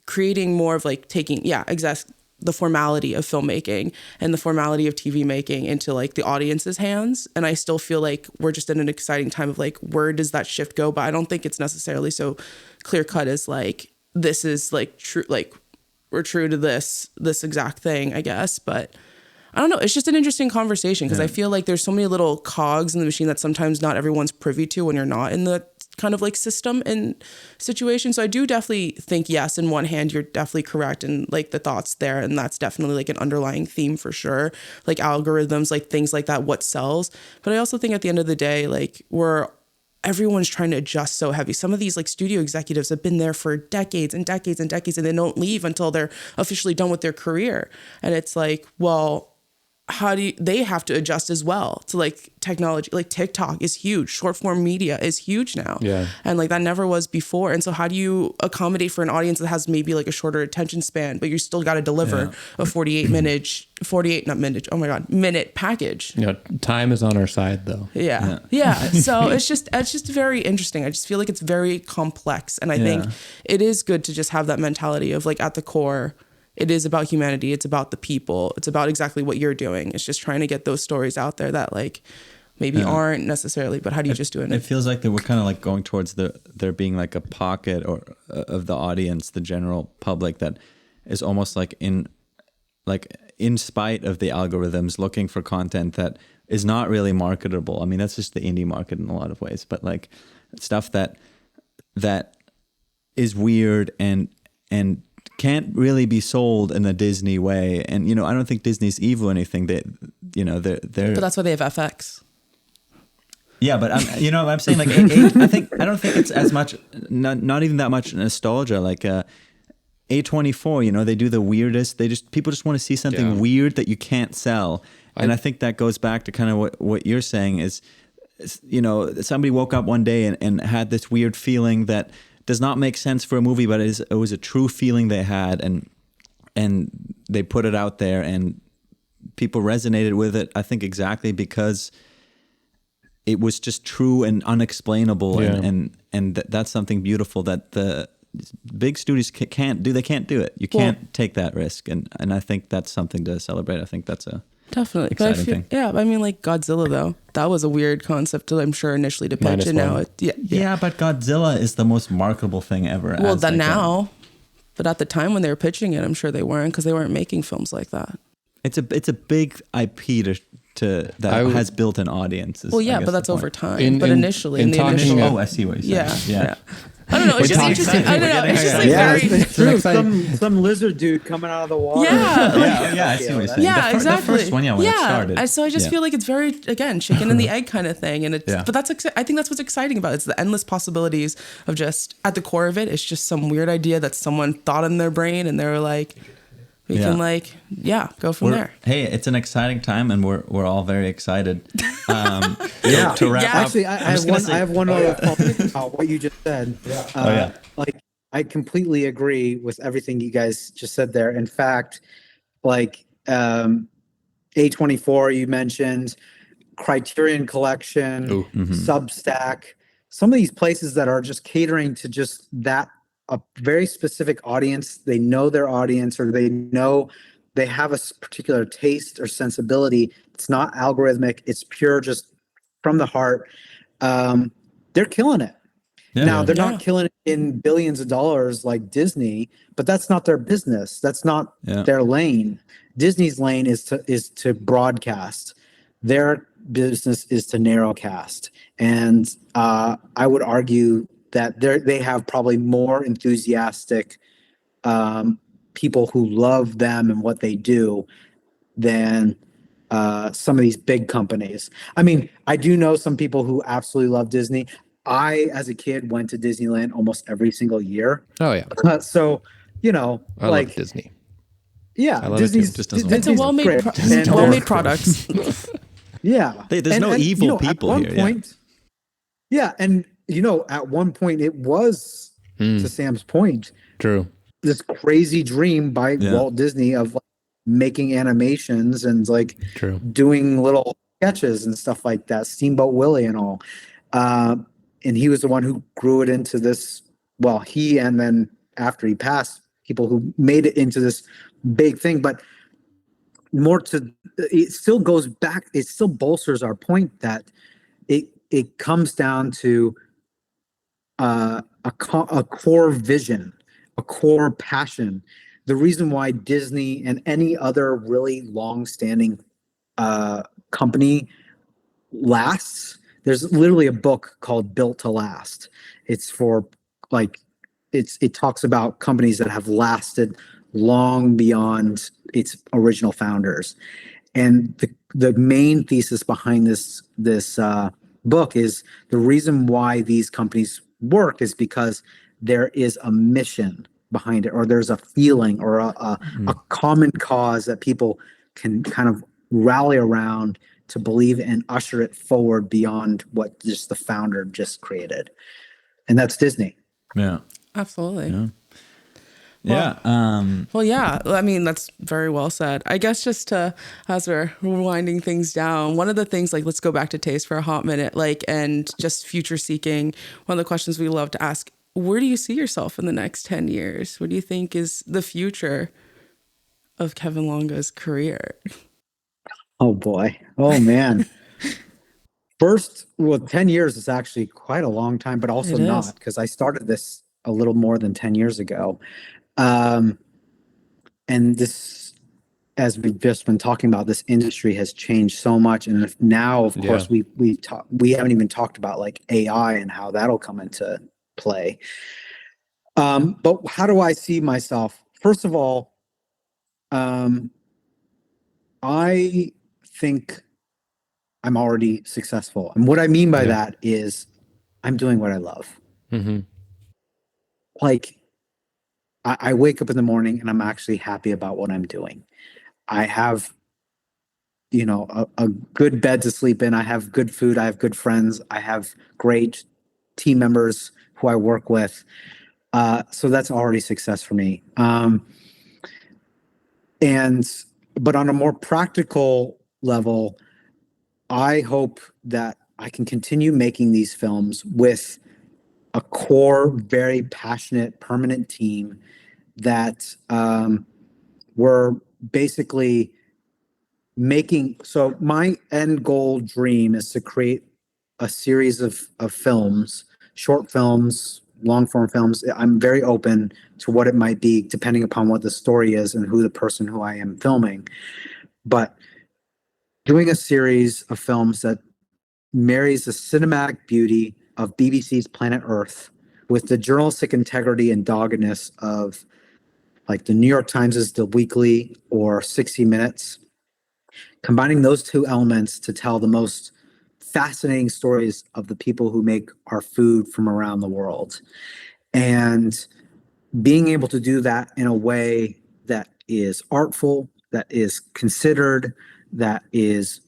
creating more of like taking, the formality of filmmaking and the formality of TV making into like the audience's hands. And I still feel like we're just in an exciting time of like, where does that shift go? But I don't think it's necessarily so clear cut as like, this is like true, like we're true to this exact thing, I guess. But I don't know. It's just an interesting conversation, because I feel like there's so many little cogs in the machine that sometimes not everyone's privy to when you're not in the kind of like system and situation. So I do definitely think, yes, in one hand, you're definitely correct in like the thoughts there. And that's definitely like an underlying theme for sure. Like algorithms, like things like that, what sells. But I also think at the end of the day, like everyone's trying to adjust so heavy. Some of these like studio executives have been there for decades and decades and decades, and they don't leave until they're officially done with their career. And it's like, well, they have to adjust as well to like technology. Like TikTok is huge. Short form media is huge now. Yeah. And like that never was before. And so how do you accommodate for an audience that has maybe like a shorter attention span, but you still got to deliver a minute package? Time is on our side though. Yeah. So it's just very interesting. I just feel like it's very complex. And I think it is good to just have that mentality of like, at the core, it is about humanity. It's about the people. It's about exactly what you're doing. It's just trying to get those stories out there that like maybe aren't necessarily, but how do you just do it? It feels like that we're kind of like going towards there being like a pocket or of the audience, the general public, that is almost like in spite of the algorithms, looking for content that is not really marketable. I mean, that's just the indie market in a lot of ways, but like stuff that is weird and can't really be sold in a Disney way. And you know, I don't think Disney's evil or anything. They, you know, they're But that's why they have FX. yeah, but I'm saying like I don't think it's as much, not even that much nostalgia. Like A24, you know, they do the weirdest. People just want to see something weird that you can't sell. And I think that goes back to kind of what you're saying is, you know, somebody woke up one day and had this weird feeling that does not make sense for a movie, but it was a true feeling they had, and they put it out there, and people resonated with it. I think exactly because it was just true and unexplainable, and that's something beautiful that the big studios can't do. They can't do it. You can't take that risk, and I think that's something to celebrate. I think that's a definitely exciting thing. Yeah, I mean, like Godzilla though, that was a weird concept, I'm sure, initially to pitch, and now yeah, but Godzilla is the most marketable thing ever. Well, then now, but at the time when they were pitching it, I'm sure they weren't, because they weren't making films like that. It's a big IP that has built an audience. Well, yeah, but that's over time. But initially, in the initial, I see what you're saying. Yeah. I don't know. It's just interesting. I don't know. It's just like very. It's true. Some lizard dude coming out of the water. Yeah. I see what you're saying. Yeah, exactly. The first one, when it started. And so I just feel like it's very, again, chicken and the egg kind of thing. And but I think that's what's exciting about it. It's the endless possibilities of just, at the core of it, it's just some weird idea that someone thought in their brain, and they were like, we can go from there. Hey, it's an exciting time, and we're all very excited. To wrap up. Actually, I have one other thought about what you just said. Like, I completely agree with everything you guys just said there. In fact, like A24 you mentioned, Criterion Collection, Substack, some of these places that are just catering to just that, a very specific audience. They know their audience, or they know they have a particular taste or sensibility. It's not algorithmic. It's pure, just from the heart. They're killing it. Now, they're not killing it in billions of dollars like Disney, but that's not their business. That's not their lane. Disney's lane is to broadcast. Their business is to narrowcast. And I would argue that they have probably more enthusiastic people who love them and what they do than some of these big companies. I mean, I do know some people who absolutely love Disney. I, as a kid, went to Disneyland almost every single year. Oh yeah. So, you know, I love Disney. Yeah, Disney's it's a well-made product. Yeah, there's no evil people here. Point, and you know, at one point it was, to Sam's point, true, this crazy dream by Walt Disney of like making animations and like doing little sketches and stuff like that, Steamboat Willie and all. And he was the one who grew it into this. Well, he, and then after he passed, people who made it into this big thing. But it still goes back. It still bolsters our point that it comes down to a core vision, a core passion. The reason why Disney and any other really long-standing company lasts. There's literally a book called Built to Last. It's for it talks about companies that have lasted long beyond its original founders. And the main thesis behind this book is the reason why these companies work is because there is a mission behind it, or there's a feeling or a common cause that people can kind of rally around to believe and usher it forward beyond what just the founder just created. And that's Disney. Yeah. Absolutely. Yeah. Well, yeah. I mean, that's very well said. I guess just as we're winding things down, one of the things, like, let's go back to taste for a hot minute, like, and just future seeking. One of the questions we love to ask, where do you see yourself in the next 10 years? What do you think is the future of Kevin Longa's career? Oh boy. Oh man. First, 10 years is actually quite a long time, but also not, because I started this a little more than 10 years ago. And this, as we've just been talking about, this industry has changed so much. And now, of course, we haven't even talked about like AI and how that'll come into play. But how do I see myself? First of all, I think I'm already successful. And what I mean by that is I'm doing what I love. Mm-hmm. Like, I wake up in the morning and I'm actually happy about what I'm doing. I have, a good bed to sleep in. I have good food. I have good friends. I have great team members who I work with. So that's already success for me. But on a more practical level, I hope that I can continue making these films with a core, very passionate, permanent team that we're basically making. So my end goal dream is to create a series of films, short films, long form films. I'm very open to what it might be, depending upon what the story is and who the person who I am filming. But doing a series of films that marries the cinematic beauty of BBC's Planet Earth with the journalistic integrity and doggedness of like the New York Times' The Weekly or 60 Minutes, combining those two elements to tell the most fascinating stories of the people who make our food from around the world. And being able to do that in a way that is artful, that is considered, that is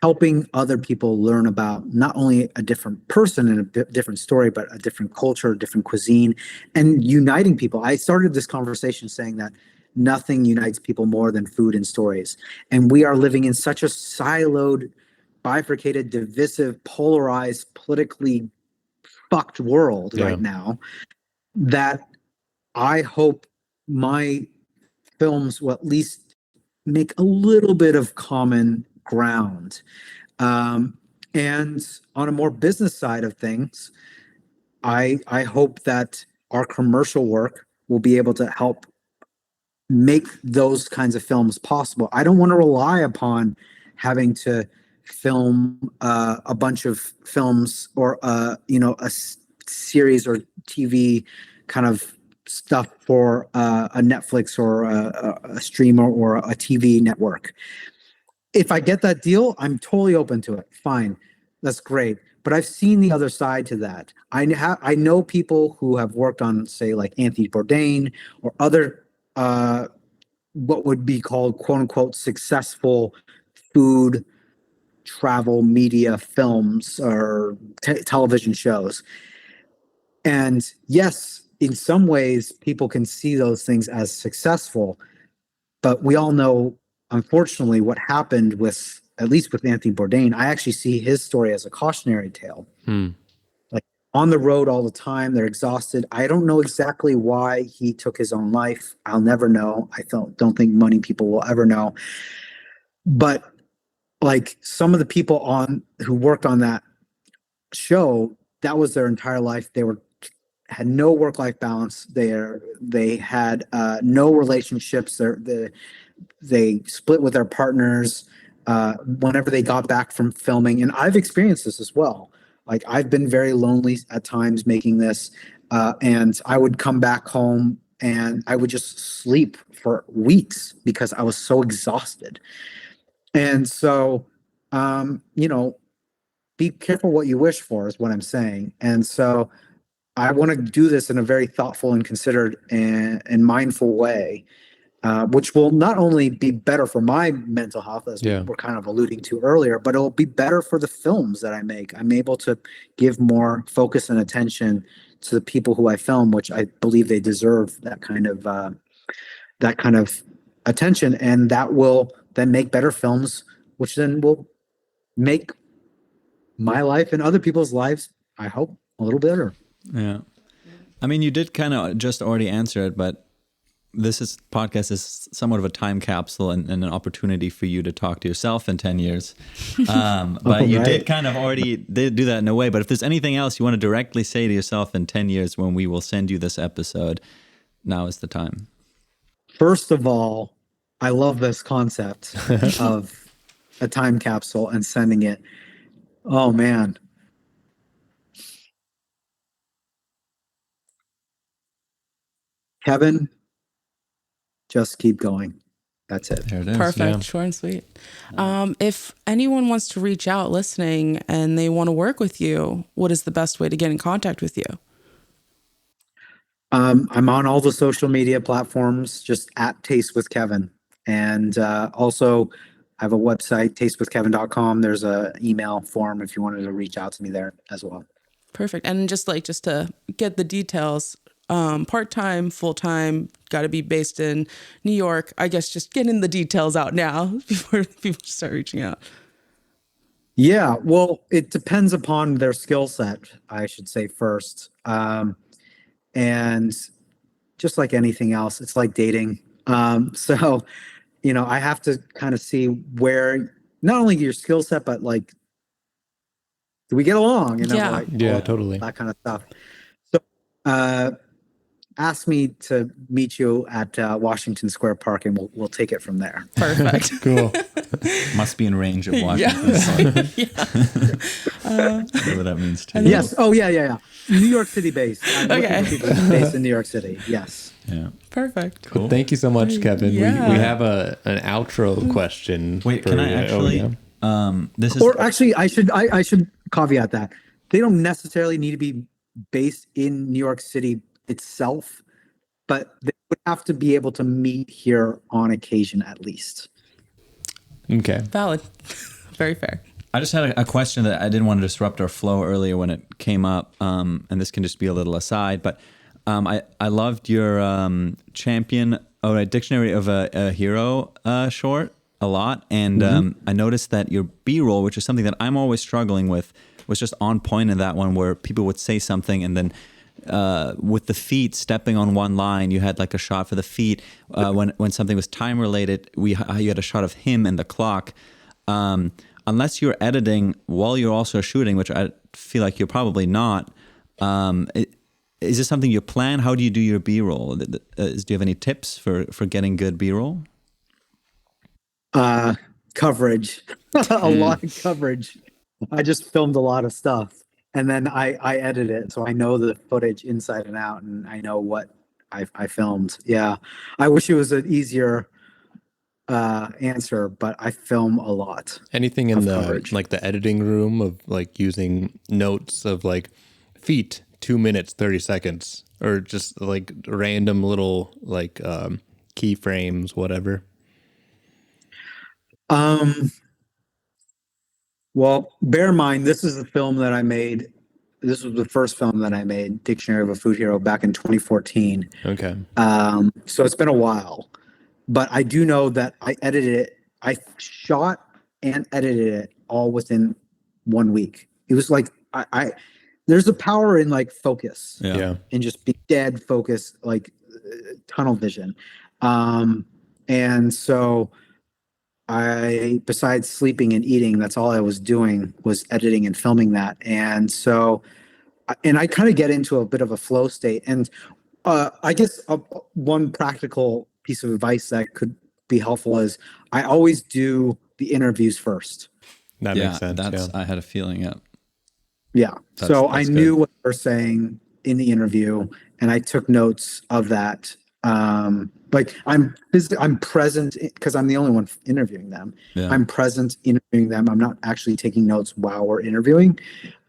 helping other people learn about not only a different person and a different story, but a different culture, different cuisine, and uniting people. I started this conversation saying that nothing unites people more than food and stories. And we are living in such a siloed, bifurcated, divisive, polarized, politically fucked world right now that I hope my films will at least make a little bit of common ground. And on a more business side of things, I hope that our commercial work will be able to help make those kinds of films possible. I don't want to rely upon having to film a bunch of films or series or TV kind of stuff for a Netflix or a streamer or a TV network. If I get that deal, I'm totally open to it. Fine, that's great. But I've seen the other side to that. I know people who have worked on, say, like Anthony Bourdain or other what would be called quote unquote successful food travel media films or television shows. And yes, in some ways, people can see those things as successful, but we all know, unfortunately, what happened with, at least with Anthony Bourdain. I actually see his story as a cautionary tale. Like on the road all the time, they're exhausted. I don't know exactly why he took his own life. I'll never know. I don't think many people will ever know. But like some of the people who worked on that show, that was their entire life. They had no work-life balance. They had no relationships. They split with their partners whenever they got back from filming. And I've experienced this as well. Like I've been very lonely at times making this, and I would come back home and I would just sleep for weeks because I was so exhausted. And so, be careful what you wish for is what I'm saying. And so I want to do this in a very thoughtful and considered and mindful way, which will not only be better for my mental health, as we were kind of alluding to earlier, but it'll be better for the films that I make. I'm able to give more focus and attention to the people who I film, which I believe they deserve that kind of attention, and that will then make better films, which then will make my life and other people's lives, I hope, a little better. Yeah. I mean, you did kind of just already answer it, but podcast is somewhat of a time capsule and an opportunity for you to talk to yourself in 10 years. But you did kind of already do that in a way. But if there's anything else you want to directly say to yourself in 10 years when we will send you this episode, now is the time. First of all, I love this concept of a time capsule and sending it. Oh, man. Kevin, just keep going. That's it. There it is. Perfect. Short and sweet. If anyone wants to reach out listening and they want to work with you, what is the best way to get in contact with you? I'm on all the social media platforms, just at Taste with Kevin. And also, I have a website, tastewithkevin.com. There's a email form if you wanted to reach out to me there as well. Perfect. And just to get the details, part-time, full-time, got to be based in New York. I guess just getting the details out now before people start reaching out. Yeah, well, it depends upon their skill set, I should say first. And just like anything else, it's like dating. So, I have to kind of see where not only your skill set, but like, do we get along? Yeah. Like, Yeah, totally. that kind of stuff. So, ask me to meet you at Washington Square Park, and we'll take it from there. Perfect. Cool. Must be in range of Washington. Whatever that means to you. Yes. Oh, yeah. New York City based. I'm looking Okay. for people based in New York City. Yes. Yeah. Perfect. Cool. Thank you so much, Kevin. Yeah. We have an outro question. Wait, can I actually? This is. Or actually, I should caveat that they don't necessarily need to be based in New York City itself, but they would have to be able to meet here on occasion at least. Okay. Valid. Very fair. I just had a question that I didn't want to disrupt our flow earlier when it came up, and this can just be a little aside, but I loved your champion or a dictionary of a hero short a lot, and I noticed that your B-roll, which is something that I'm always struggling with, was just on point in that one, where people would say something and then with the feet stepping on one line, you had like a shot for the feet. When something was time related, you had a shot of him and the clock. Unless you're editing while you're also shooting, which I feel like you're probably not. Is this something you plan? How do you do your B-roll? Do you have any tips for getting good B-roll? Coverage, a lot of coverage. I just filmed a lot of stuff, and then I edit it, so I know the footage inside and out, and I know what I filmed. Yeah, I wish it was an easier answer, but I film a lot. Anything in the coverage. like the editing room of like using notes of like feet 2 minutes 30 seconds or just like random little like keyframes, whatever. Well, bear in mind, this is the film that I made. This was the first film that I made, Dictionary of a Food Hero, back in 2014. Okay. So it's been a while, but I do know that I edited it. I shot and edited it all within 1 week. It was like, there's a power in like focus Yeah. and just be dead focus, like tunnel vision. And so besides sleeping and eating, that's all I was doing was editing and filming that. And so, and I kind of get into a bit of a flow state. And I guess one practical piece of advice that could be helpful is I always do the interviews first. That makes sense. I had a feeling. Yeah. Yeah. So I that's knew good. what they were saying in the interview, and I took notes of that. Like I'm present because I'm the only one interviewing them. Yeah. I'm present interviewing them. I'm not actually taking notes while we're interviewing.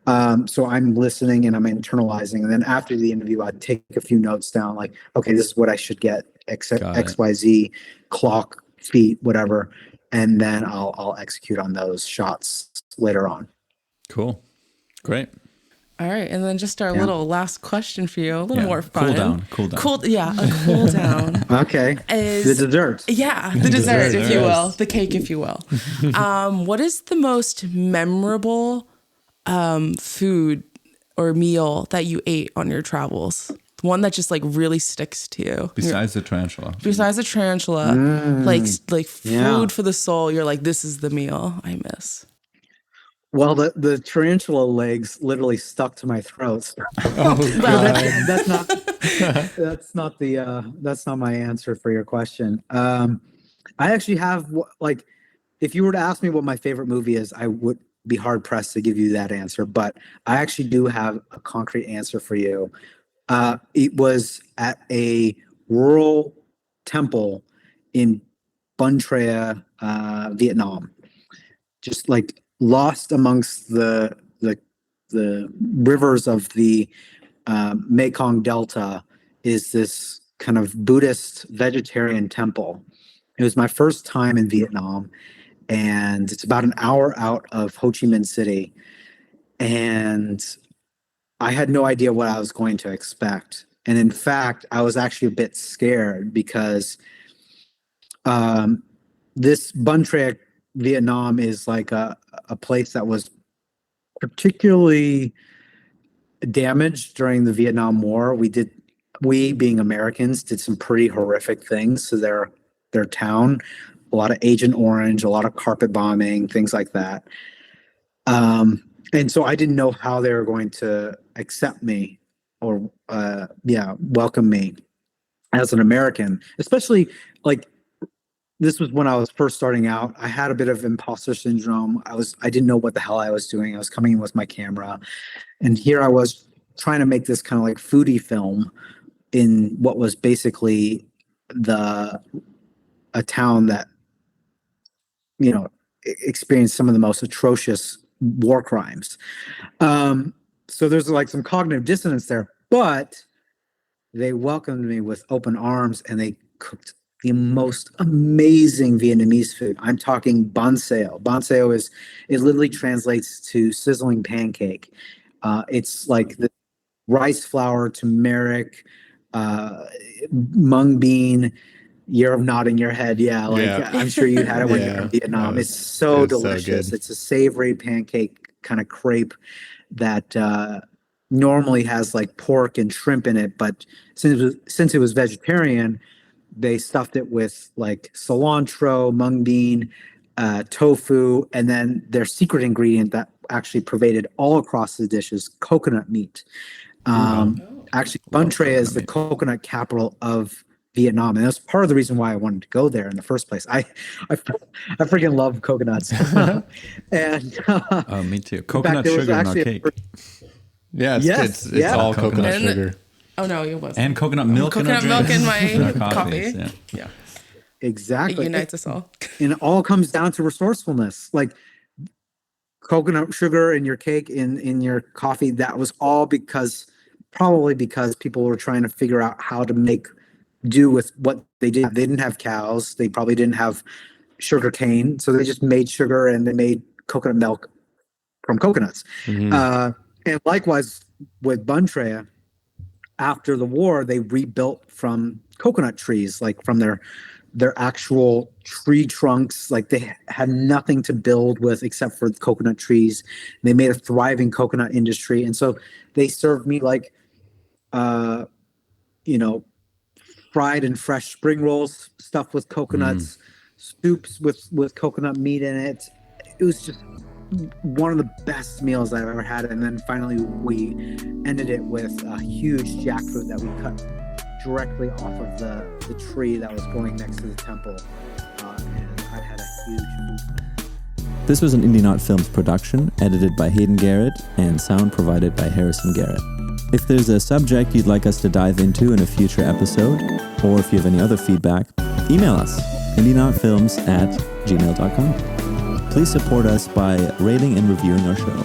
So I'm listening and I'm internalizing. And then after the interview, I take a few notes down, like, okay, this is what I should get, XYZ, clock, feet, whatever. And then I'll execute on those shots later on. Cool. Great. All right, and then just our little last question for you, a little Yeah, more fun. cool down. A cool down. Okay. Is The dessert. Yeah, the dessert, if you will, Yes. the cake, if you will. What is the most memorable food or meal that you ate on your travels? One that just like really sticks to you. Besides the tarantula. Besides the tarantula, like food Yeah. for the soul. You're like, this is the meal I miss. Well, the tarantula legs literally stuck to my throat. Well, That's not my answer for your question. I actually have like, if you were to ask me what my favorite movie is, I would be hard pressed to give you that answer. But I actually do have a concrete answer for you. It was at a rural temple in Bun Tre, Vietnam, just like lost amongst the rivers of the Mekong Delta, is this kind of Buddhist vegetarian temple. It was my first time in Vietnam, and it's about an hour out of Ho Chi Minh City. And I had no idea what I was going to expect. And in fact, I was actually a bit scared because this Bun Tre, Vietnam is like a place that was particularly damaged during the Vietnam War. We being Americans did some pretty horrific things to their town. A lot of Agent Orange, a lot of carpet bombing, things like that. And so I didn't know how they were going to accept me or welcome me as an American, especially like this was when I was first starting out. I had a bit of imposter syndrome. I didn't know what the hell I was doing. I was coming in with my camera, and here I was trying to make this kind of like foodie film in what was basically a town that, you know, experienced some of the most atrocious war crimes. So there's like some cognitive dissonance there, but they welcomed me with open arms, and they cooked the most amazing Vietnamese food. I'm talking bánh xèo. Bánh xèo it literally translates to sizzling pancake. It's like the rice flour, turmeric, mung bean. You're nodding your head. Yeah, I'm sure you had it when you're in Vietnam. It's so delicious. It's a savory pancake kind of crepe that normally has like pork and shrimp in it, but since it was vegetarian, they stuffed it with like cilantro, mung bean, tofu, and then their secret ingredient that actually pervaded all across the dish is coconut meat. Actually, Bun Tre is the coconut capital of Vietnam, and that's part of the reason why I wanted to go there in the first place. I freaking love coconuts. And me too. Coconut sugar in our cake. It's all coconut sugar. Oh no, it wasn't. And coconut milk. Coconut milk in my coffee. Yeah. Exactly. It unites us all. And it all comes down to resourcefulness. Like coconut sugar in your cake, in your coffee, that was all probably because people were trying to figure out how to make do with what they did. They didn't have cows. They probably didn't have sugar cane. So they just made sugar, and they made coconut milk from coconuts. Mm-hmm. And likewise with Bun Tre, after the war, they rebuilt from coconut trees, like from their actual tree trunks. Like they had nothing to build with except for coconut trees. They made a thriving coconut industry. And so they served me like, fried and fresh spring rolls stuffed with coconuts, soups with coconut meat in it. It was just one of the best meals I've ever had. And then finally we ended it with a huge jackfruit that we cut directly off of the tree that was going next to the temple. And I had a huge food. This was an Indie Not Films production, edited by Hayden Garrett and sound provided by Harrison Garrett. If there's a subject you'd like us to dive into in a future episode, or if you have any other feedback, email us, indienotfilms@gmail.com. Please support us by rating and reviewing our show.